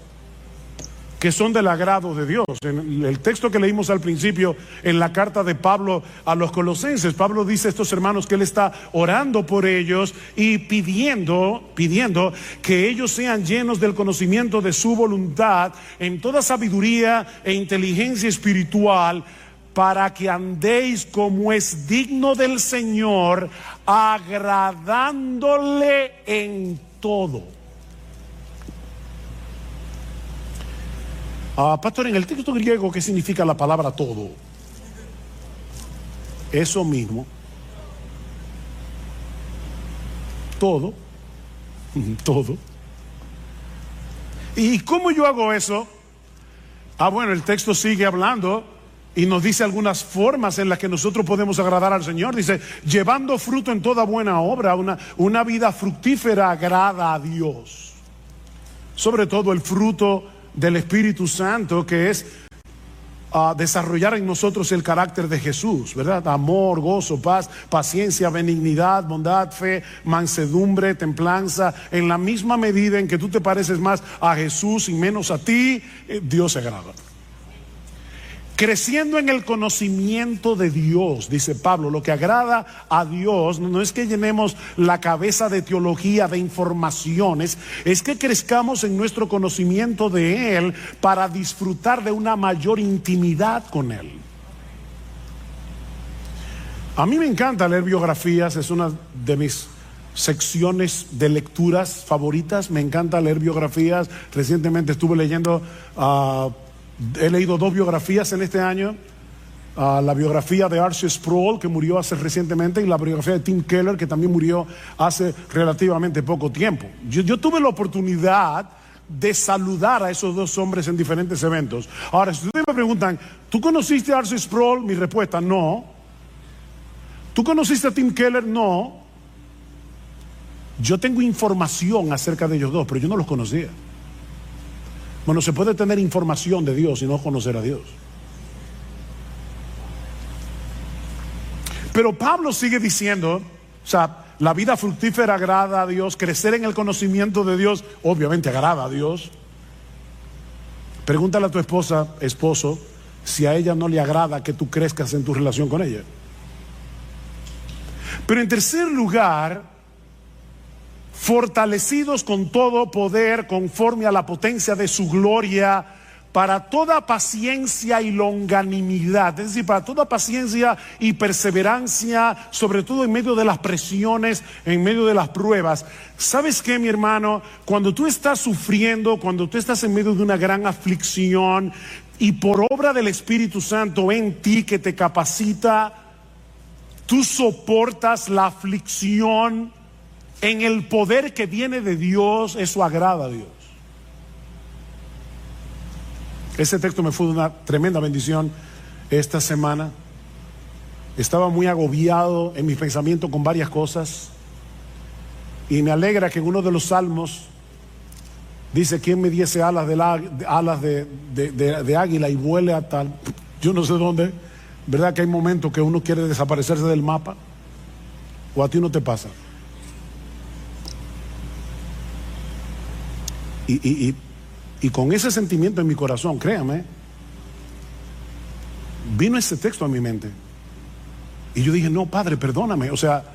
que son del agrado de Dios. En el texto que leímos al principio, en la carta de Pablo a los Colosenses, Pablo dice a estos hermanos que él está orando por ellos y pidiendo que ellos sean llenos del conocimiento de su voluntad en toda sabiduría e inteligencia espiritual, para que andéis como es digno del Señor, agradándole en todo. Pastor, en el texto griego, ¿qué significa la palabra todo? Eso mismo. Todo. Todo. ¿Y cómo yo hago eso? Bueno, el texto sigue hablando y nos dice algunas formas en las que nosotros podemos agradar al Señor. Dice, llevando fruto en toda buena obra, una vida fructífera agrada a Dios. Sobre todo el fruto del Espíritu Santo, que es desarrollar en nosotros el carácter de Jesús, ¿verdad? Amor, gozo, paz, paciencia, benignidad, bondad, fe, mansedumbre, templanza. En la misma medida en que tú te pareces más a Jesús y menos a ti, Dios se agrada. Creciendo en el conocimiento de Dios, dice Pablo, lo que agrada a Dios no es que llenemos la cabeza de teología, de informaciones, es que crezcamos en nuestro conocimiento de Él para disfrutar de una mayor intimidad con Él. A mí me encanta leer biografías, es una de mis secciones de lecturas favoritas. Me encanta leer biografías. Recientemente estuve leyendo he leído 2 biografías en este año. La biografía de R.C. Sproul, que murió hace recientemente, y la biografía de Tim Keller, que también murió hace relativamente poco tiempo. Yo tuve la oportunidad de saludar a esos 2 hombres en diferentes eventos. Ahora, si ustedes me preguntan, ¿tú conociste a R.C. Sproul? Mi respuesta, no. ¿Tú conociste a Tim Keller? No. Yo tengo información acerca de ellos dos, pero yo no los conocía. Bueno, se puede tener información de Dios y no conocer a Dios. Pero Pablo sigue diciendo, o sea, la vida fructífera agrada a Dios, crecer en el conocimiento de Dios, obviamente agrada a Dios. Pregúntale a tu esposa, esposo, si a ella no le agrada que tú crezcas en tu relación con ella. Pero en tercer lugar, fortalecidos con todo poder conforme a la potencia de su gloria, para toda paciencia y longanimidad, es decir, para toda paciencia y perseverancia, sobre todo en medio de las presiones, en medio de las pruebas. ¿Sabes qué, mi hermano? Cuando tú estás sufriendo, cuando tú estás en medio de una gran aflicción y por obra del Espíritu Santo en ti que te capacita, tú soportas la aflicción en el poder que viene de Dios, eso agrada a Dios. Ese texto me fue de una tremenda bendición esta semana. Estaba muy agobiado en mi pensamiento con varias cosas. Y me alegra que en uno de los salmos dice: ¿quién me diese alas de águila y vuele a tal? Yo no sé dónde. ¿Verdad que hay momentos que uno quiere desaparecerse del mapa? ¿O a ti no te pasa? Y con ese sentimiento en mi corazón, créame, vino ese texto a mi mente. Y yo dije: no, Padre, perdóname. O sea,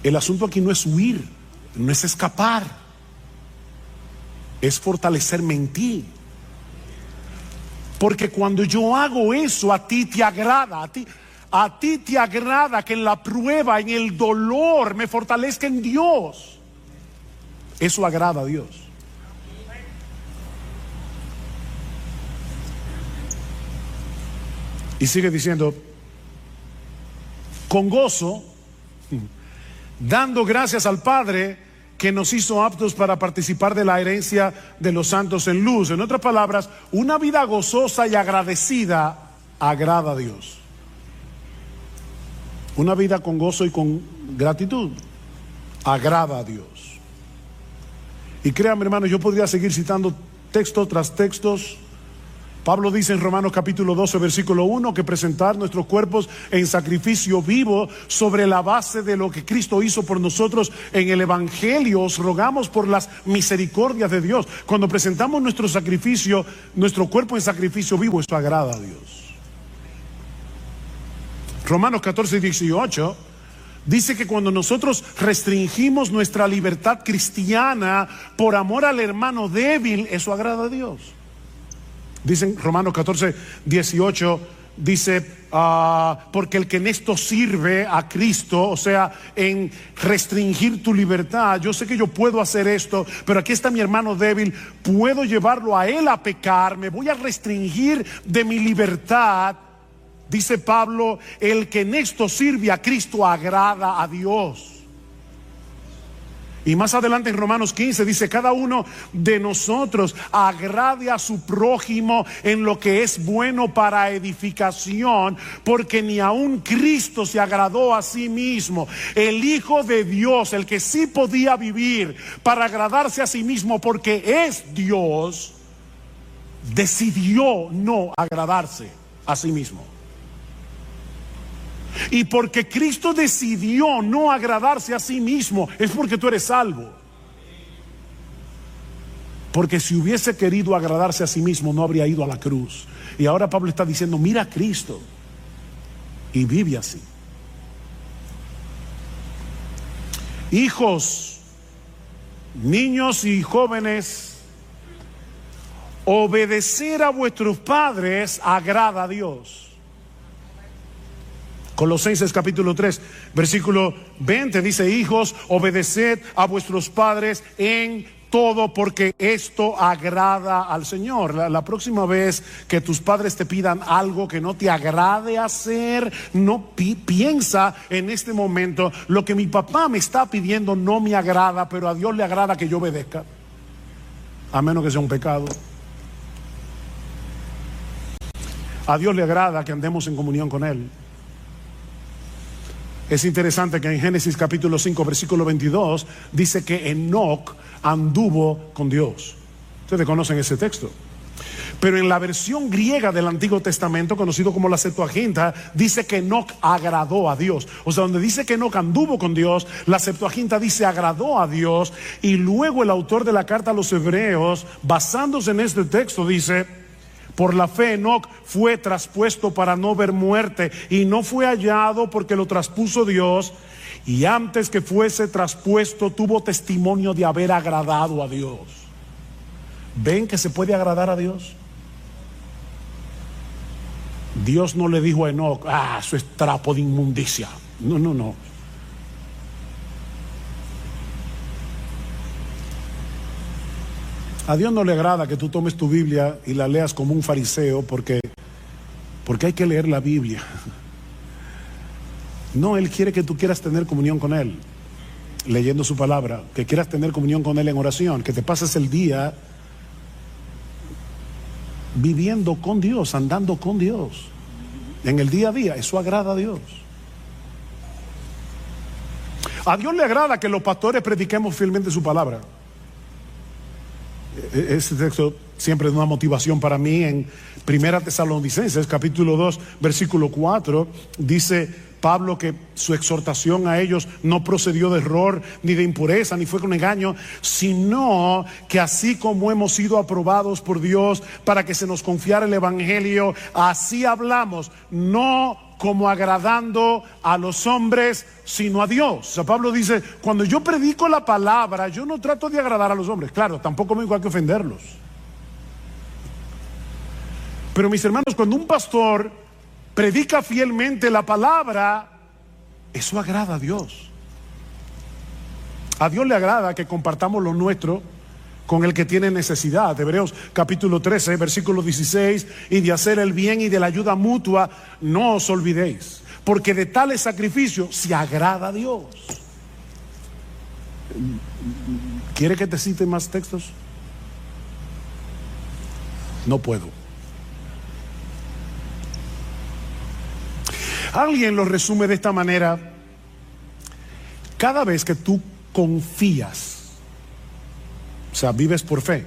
el asunto aquí no es huir, no es escapar, es fortalecerme en ti. Porque cuando yo hago eso, a ti te agrada, a ti te agrada que en la prueba, en el dolor, me fortalezca en Dios. Eso agrada a Dios. Y sigue diciendo: con gozo, dando gracias al Padre que nos hizo aptos para participar de la herencia de los santos en luz. En otras palabras, una vida gozosa y agradecida agrada a Dios. Una vida con gozo y con gratitud agrada a Dios. Y créanme, hermano, yo podría seguir citando texto tras textos. Pablo dice en Romanos capítulo 12 versículo 1 que presentar nuestros cuerpos en sacrificio vivo sobre la base de lo que Cristo hizo por nosotros en el Evangelio. Os rogamos por las misericordias de Dios. Cuando presentamos nuestro sacrificio, nuestro cuerpo en sacrificio vivo, eso agrada a Dios. Romanos 14 18 dice que cuando nosotros restringimos nuestra libertad cristiana por amor al hermano débil, eso agrada a Dios. Dicen Romanos 14, 18, dice, porque el que en esto sirve a Cristo, o sea, en restringir tu libertad, yo sé que yo puedo hacer esto, pero aquí está mi hermano débil, puedo llevarlo a él a pecar, me voy a restringir de mi libertad. Dice Pablo, el que en esto sirve a Cristo agrada a Dios. Y más adelante en Romanos 15 dice: cada uno de nosotros agrade a su prójimo en lo que es bueno para edificación, porque ni aun Cristo se agradó a sí mismo. El Hijo de Dios, el que sí podía vivir para agradarse a sí mismo porque es Dios, decidió no agradarse a sí mismo. Y porque Cristo decidió no agradarse a sí mismo, es porque tú eres salvo. Porque si hubiese querido agradarse a sí mismo, no habría ido a la cruz. Y ahora Pablo está diciendo: mira a Cristo y vive así. Hijos, niños y jóvenes, obedecer a vuestros padres agrada a Dios. Colosenses capítulo 3 versículo 20 dice: hijos, obedeced a vuestros padres en todo, porque esto agrada al Señor. La próxima vez que tus padres te pidan algo que no te agrade hacer, no piensa en este momento: lo que mi papá me está pidiendo no me agrada, pero a Dios le agrada que yo obedezca, a menos que sea un pecado. A Dios le agrada que andemos en comunión con Él. Es interesante que en Génesis capítulo 5, versículo 22, dice que Enoc anduvo con Dios. Ustedes conocen ese texto. Pero en la versión griega del Antiguo Testamento, conocido como la Septuaginta, dice que Enoc agradó a Dios. O sea, donde dice que Enoc anduvo con Dios, la Septuaginta dice agradó a Dios. Y luego el autor de la carta a los Hebreos, basándose en este texto, dice: por la fe Enoc fue traspuesto para no ver muerte, y no fue hallado porque lo traspuso Dios, y antes que fuese traspuesto tuvo testimonio de haber agradado a Dios. ¿Ven que se puede agradar a Dios? Dios no le dijo a Enoc: eso es trapo de inmundicia. No. A Dios no le agrada que tú tomes tu Biblia y la leas como un fariseo porque hay que leer la Biblia. No, Él quiere que tú quieras tener comunión con Él, leyendo su palabra, que quieras tener comunión con Él en oración, que te pases el día viviendo con Dios, andando con Dios, en el día a día. Eso agrada a Dios. A Dios le agrada que los pastores prediquemos fielmente su palabra. Ese texto siempre es una motivación para mí. En Primera Tesalonicenses capítulo 2 versículo 4 dice Pablo que su exhortación a ellos no procedió de error, ni de impureza, ni fue con engaño, sino que así como hemos sido aprobados por Dios para que se nos confiara el evangelio, así hablamos, no como agradando a los hombres, sino a Dios. O sea, Pablo dice: cuando yo predico la palabra, yo no trato de agradar a los hombres. Claro, tampoco me hay que ofenderlos. Pero mis hermanos, cuando un pastor predica fielmente la palabra, eso agrada a Dios. A Dios le agrada que compartamos lo nuestro con el que tiene necesidad. Hebreos capítulo 13 versículo 16: y de hacer el bien y de la ayuda mutua no os olvidéis, porque de tales sacrificios se agrada a Dios. ¿Quiere que te cite más textos? No puedo. Alguien lo resume de esta manera: cada vez que tú confías, o sea, vives por fe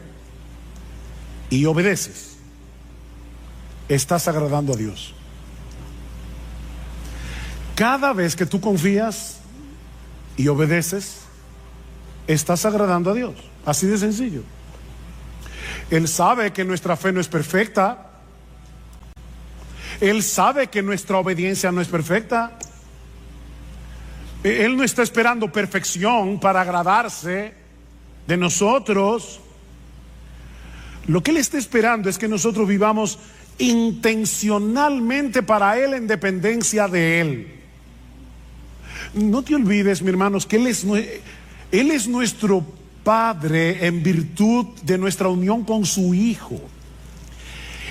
y obedeces, estás agradando a Dios. Cada vez que tú confías y obedeces, estás agradando a Dios. Así de sencillo. Él sabe que nuestra fe no es perfecta. Él sabe que nuestra obediencia no es perfecta. Él no está esperando perfección para agradarse de nosotros. Lo que Él está esperando es que nosotros vivamos intencionalmente para Él, en dependencia de Él. No te olvides, mi hermanos, que Él es nuestro Padre en virtud de nuestra unión con su Hijo.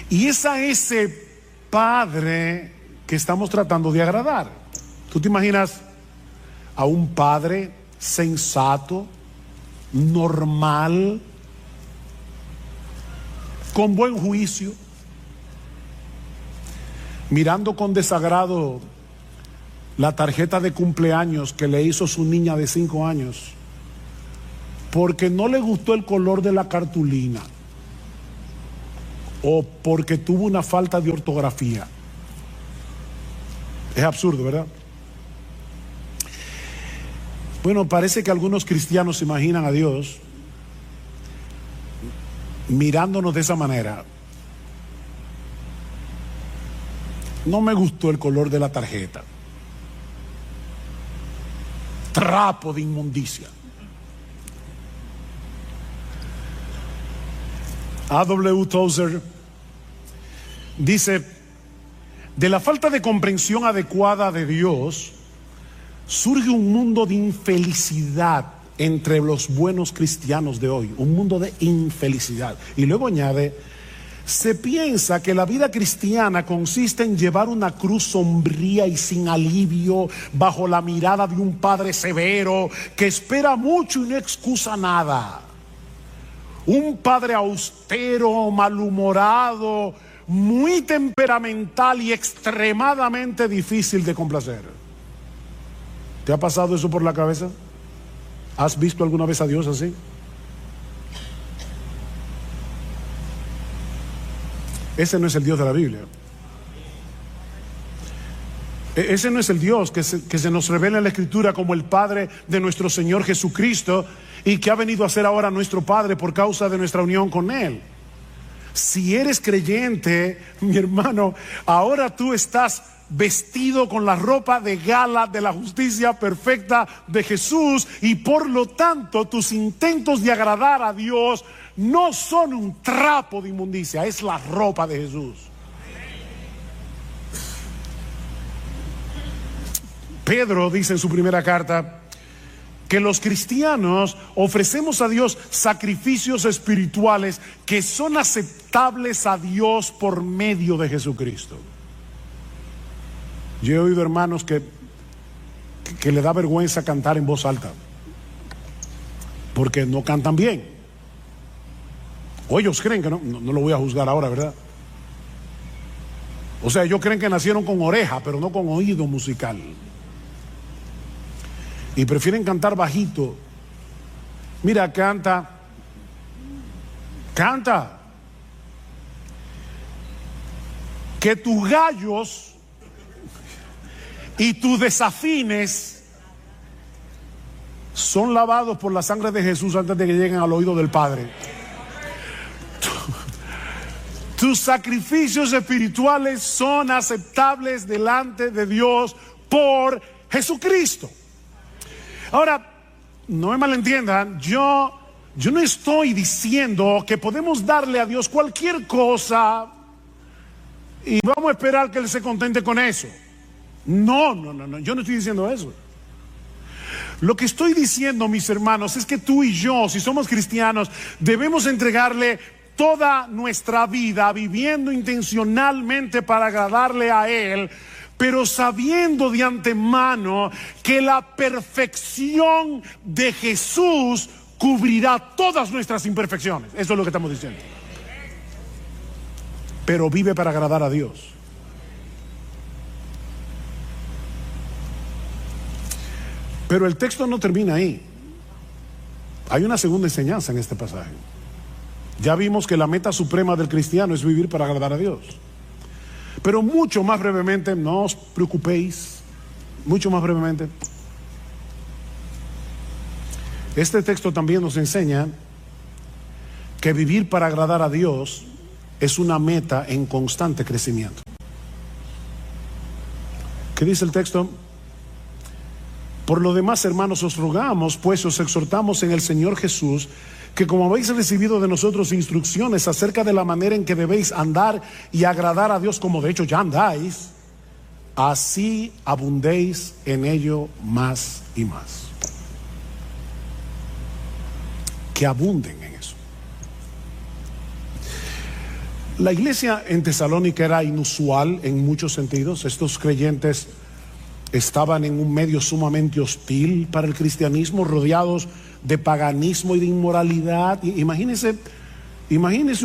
Y es a ese Padre que estamos tratando de agradar. ¿Tú te imaginas a un padre sensato, normal, con buen juicio, mirando con desagrado la tarjeta de cumpleaños que le hizo su niña de 5 años porque no le gustó el color de la cartulina o porque tuvo una falta de ortografía? Es absurdo, ¿verdad? Bueno, parece que algunos cristianos se imaginan a Dios mirándonos de esa manera. No me gustó el color de la tarjeta. Trapo de inmundicia. A.W. Tozer dice: de la falta de comprensión adecuada de Dios surge un mundo de infelicidad entre los buenos cristianos de hoy. Un mundo de infelicidad. Y luego añade: se piensa que la vida cristiana consiste en llevar una cruz sombría y sin alivio bajo la mirada de un padre severo que espera mucho y no excusa nada. Un padre austero, malhumorado, muy temperamental y extremadamente difícil de complacer. ¿Te ha pasado eso por la cabeza? ¿Has visto alguna vez a Dios así? Ese no es el Dios de la Biblia. Ese no es el Dios que se nos revela en la Escritura como el Padre de nuestro Señor Jesucristo y que ha venido a ser ahora nuestro Padre por causa de nuestra unión con Él. Si eres creyente, mi hermano, ahora tú estás vestido con la ropa de gala de la justicia perfecta de Jesús, y por lo tanto tus intentos de agradar a Dios no son un trapo de inmundicia, es la ropa de Jesús. Pedro dice en su primera carta que los cristianos ofrecemos a Dios sacrificios espirituales que son aceptables a Dios por medio de Jesucristo. Yo he oído hermanos que le da vergüenza cantar en voz alta porque no cantan bien, o ellos creen que no lo voy a juzgar ahora, ¿verdad? O sea, ellos creen que nacieron con oreja pero no con oído musical, y prefieren cantar bajito. Mira, canta. Que tus gallos y tus desafines son lavados por la sangre de Jesús antes de que lleguen al oído del Padre. Tus sacrificios espirituales son aceptables delante de Dios por Jesucristo. Ahora, no me malentiendan, yo no estoy diciendo que podemos darle a Dios cualquier cosa y vamos a esperar que Él se contente con eso. No, yo no estoy diciendo eso. Lo que estoy diciendo, mis hermanos, es que tú y yo, si somos cristianos, debemos entregarle toda nuestra vida viviendo intencionalmente para agradarle a Él, pero sabiendo de antemano que la perfección de Jesús cubrirá todas nuestras imperfecciones. Eso es lo que estamos diciendo. Pero vive para agradar a Dios. Pero el texto no termina ahí. Hay una segunda enseñanza en este pasaje. Ya vimos que la meta suprema del cristiano es vivir para agradar a Dios. Pero mucho más brevemente, no os preocupéis, mucho más brevemente, este texto también nos enseña que vivir para agradar a Dios es una meta en constante crecimiento. ¿Qué dice el texto? Por lo demás, hermanos, os rogamos, pues os exhortamos en el Señor Jesús, que como habéis recibido de nosotros instrucciones acerca de la manera en que debéis andar y agradar a Dios, como de hecho ya andáis, así abundéis en ello más y más. Que abunden en eso. La iglesia en Tesalónica era inusual en muchos sentidos. Estos creyentes estaban en un medio sumamente hostil para el cristianismo, rodeados de paganismo y de inmoralidad. Imagínense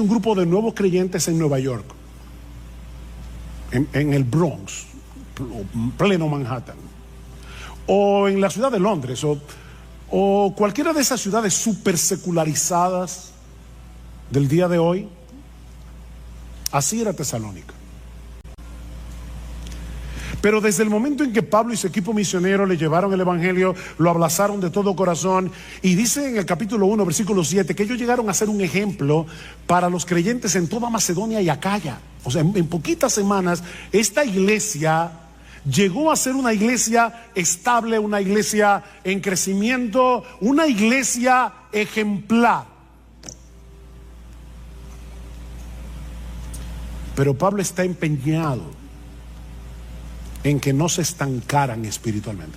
un grupo de nuevos creyentes en Nueva York, en el Bronx, pleno Manhattan, o en la ciudad de Londres, o cualquiera de esas ciudades super secularizadas del día de hoy. Así era Tesalónica. Pero desde el momento en que Pablo y su equipo misionero le llevaron el evangelio, lo abrazaron de todo corazón, y dice en el capítulo 1, versículo 7, que ellos llegaron a ser un ejemplo para los creyentes en toda Macedonia y Acaya. O sea, en poquitas semanas esta iglesia llegó a ser una iglesia estable, una iglesia en crecimiento, una iglesia ejemplar. Pero Pablo está empeñado en que no se estancaran espiritualmente.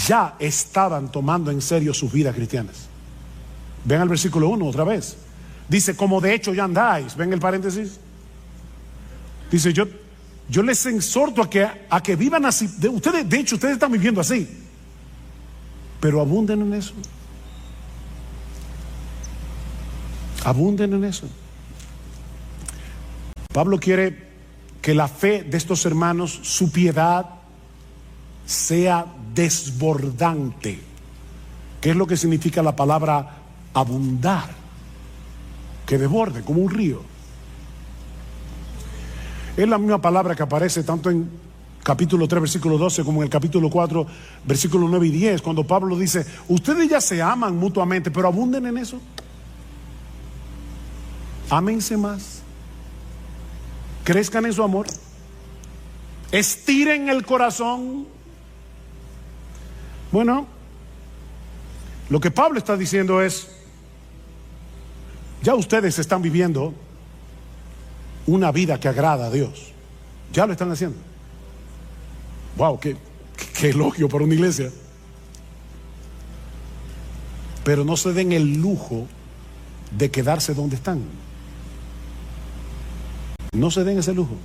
Ya estaban tomando en serio sus vidas cristianas. Ven al versículo 1 otra vez. Dice, como de hecho ya andáis. Ven el paréntesis. Dice, yo les exhorto a que vivan así. Ustedes, de hecho, ustedes están viviendo así. Pero abunden en eso. Abunden en eso. Pablo quiere que la fe de estos hermanos, su piedad, sea desbordante. ¿Qué es lo que significa la palabra abundar? Que desborde, como un río. Es la misma palabra que aparece tanto en capítulo 3, versículo 12, como en el capítulo 4, versículo 9 y 10, cuando Pablo dice, ustedes ya se aman mutuamente, pero abunden en eso. Ámense más. Crezcan en su amor. Estiren el corazón. Bueno, lo que Pablo está diciendo es, ya ustedes están viviendo una vida que agrada a Dios. Ya lo están haciendo. Wow, qué elogio para una iglesia. Pero no se den el lujo de quedarse donde están. No se den ese lujo.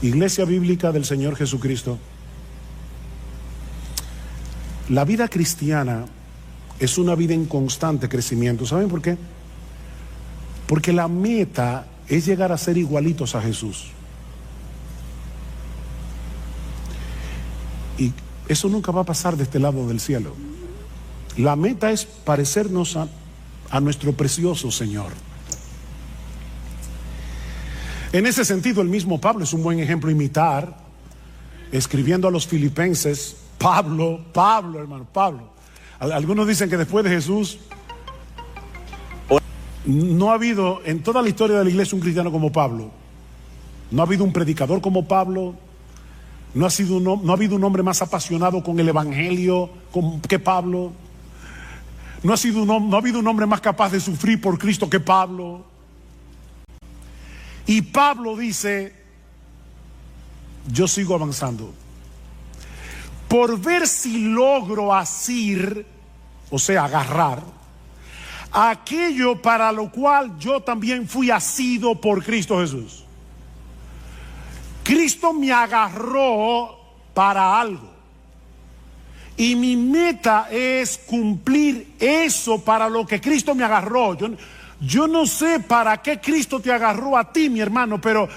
Iglesia Bíblica del Señor Jesucristo, la vida cristiana es una vida en constante crecimiento. ¿Saben por qué? Porque la meta es llegar a ser igualitos a Jesús. Y eso nunca va a pasar de este lado del cielo. La meta es parecernos a nuestro precioso Señor. En ese sentido, el mismo Pablo es un buen ejemplo a imitar. Escribiendo a los filipenses, Pablo, hermano, Pablo. Algunos dicen que después de Jesús no ha habido en toda la historia de la iglesia un cristiano como Pablo. No ha habido un predicador como Pablo. No ha habido un hombre más apasionado con el evangelio que Pablo. No ha habido un hombre más capaz de sufrir por Cristo que Pablo. Y Pablo dice, yo sigo avanzando por ver si logro asir, o sea, agarrar aquello para lo cual yo también fui asido por Cristo Jesús. Cristo me agarró para algo y mi meta es cumplir eso para lo que Cristo me agarró. Yo no sé para qué Cristo te agarró a ti, mi hermano, pero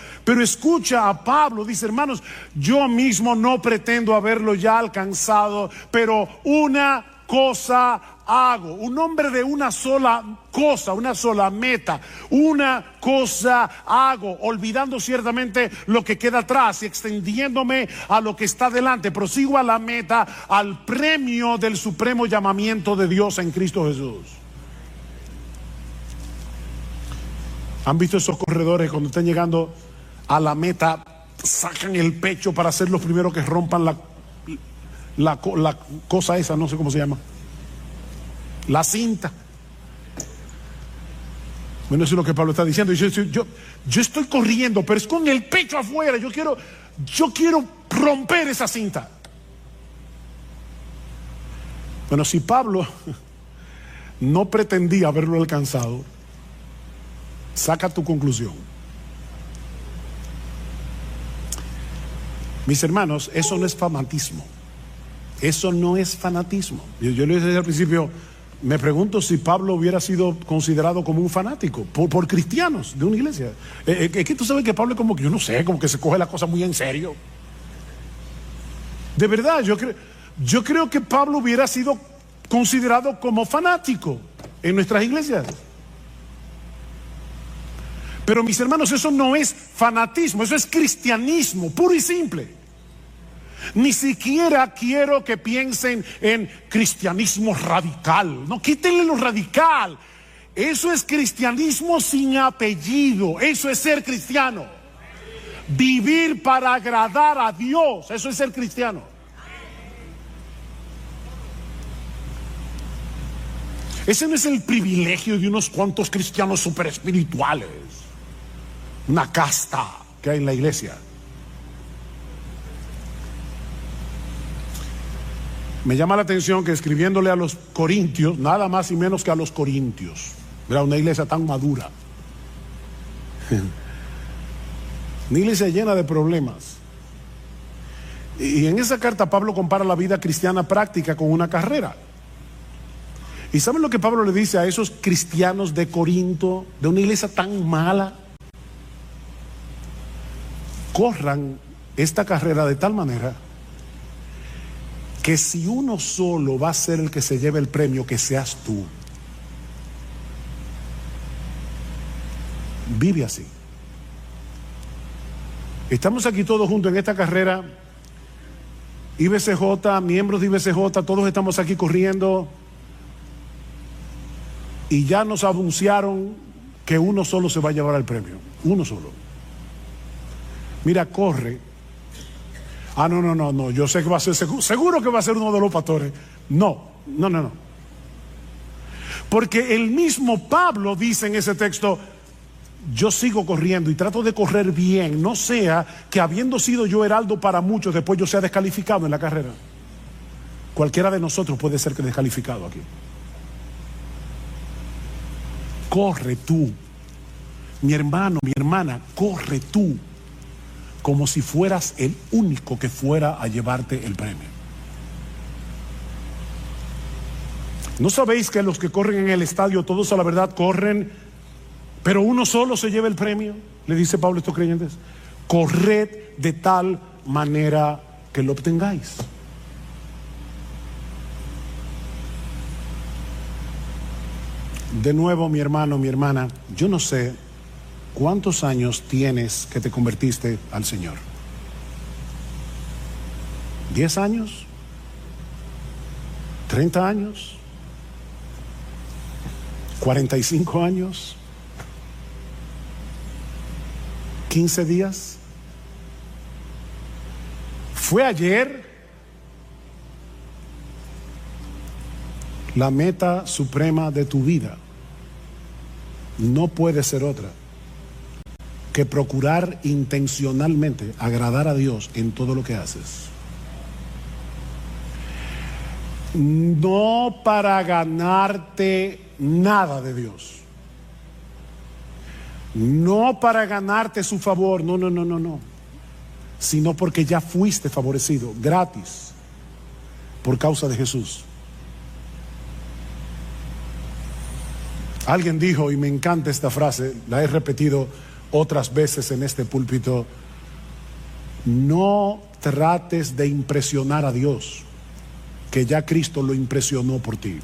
escucha a Pablo, dice, hermanos, yo mismo no pretendo haberlo ya alcanzado, pero una cosa hago. Un hombre de una sola cosa, una sola meta, una cosa hago, olvidando ciertamente lo que queda atrás y extendiéndome a lo que está delante. Prosigo a la meta, al premio del supremo llamamiento de Dios en Cristo Jesús. ¿Han visto esos corredores cuando están llegando a la meta, sacan el pecho para ser los primeros que rompan la cosa esa, no sé cómo se llama, la cinta? Bueno, eso es lo que Pablo está diciendo. Yo estoy corriendo, pero es con el pecho afuera. Yo quiero romper esa cinta. Bueno, si Pablo no pretendía haberlo alcanzado, saca tu conclusión. Mis hermanos, eso no es fanatismo. Eso no es fanatismo. Yo le dije al principio, me pregunto si Pablo hubiera sido considerado como un fanático por cristianos de una iglesia. Es que tú sabes que Pablo es como que, yo no sé, como que se coge la cosa muy en serio. De verdad, yo creo que Pablo hubiera sido considerado como fanático en nuestras iglesias. Pero mis hermanos, eso no es fanatismo, eso es cristianismo, puro y simple. Ni siquiera quiero que piensen en cristianismo radical. No, quítenle lo radical. Eso es cristianismo sin apellido. Eso es ser cristiano. Vivir para agradar a Dios. Eso es ser cristiano. Ese no es el privilegio de unos cuantos cristianos super espirituales. Una casta que hay en la iglesia. Me llama la atención que escribiéndole a los corintios, nada más y menos que a los corintios, era una iglesia tan madura, una iglesia llena de problemas, y en esa carta Pablo compara la vida cristiana práctica con una carrera. ¿Y saben lo que Pablo le dice a esos cristianos de Corinto, de una iglesia tan mala? Corran esta carrera de tal manera que si uno solo va a ser el que se lleve el premio, que seas tú. Vive así. Estamos aquí todos juntos en esta carrera. IBCJ, miembros de IBCJ, todos estamos aquí corriendo. Y ya nos anunciaron que uno solo se va a llevar el premio. Uno solo. Mira, corre. Ah, no, yo sé que va a ser, seguro que va a ser uno de los pastores. No. Porque el mismo Pablo dice en ese texto, yo sigo corriendo y trato de correr bien, no sea que habiendo sido yo heraldo para muchos, después yo sea descalificado en la carrera. Cualquiera de nosotros puede ser descalificado aquí. Corre tú, mi hermano, mi hermana, corre tú, como si fueras el único que fuera a llevarte el premio. ¿No sabéis que los que corren en el estadio, todos a la verdad corren, pero uno solo se lleva el premio? Le dice Pablo a estos creyentes. Corred de tal manera que lo obtengáis. De nuevo, mi hermano, mi hermana, yo no sé cuántos años tienes que te convertiste al Señor. ¿10 años? ¿30 años? ¿45 años? ¿15 días? ¿Fue ayer? La meta suprema de tu vida no puede ser otra que procurar intencionalmente agradar a Dios en todo lo que haces. No para ganarte nada de Dios, no para ganarte su favor, no, sino porque ya fuiste favorecido gratis por causa de Jesús. Alguien dijo, y me encanta esta frase, la he repetido otras veces en este púlpito: no trates de impresionar a Dios, que ya Cristo lo impresionó por ti.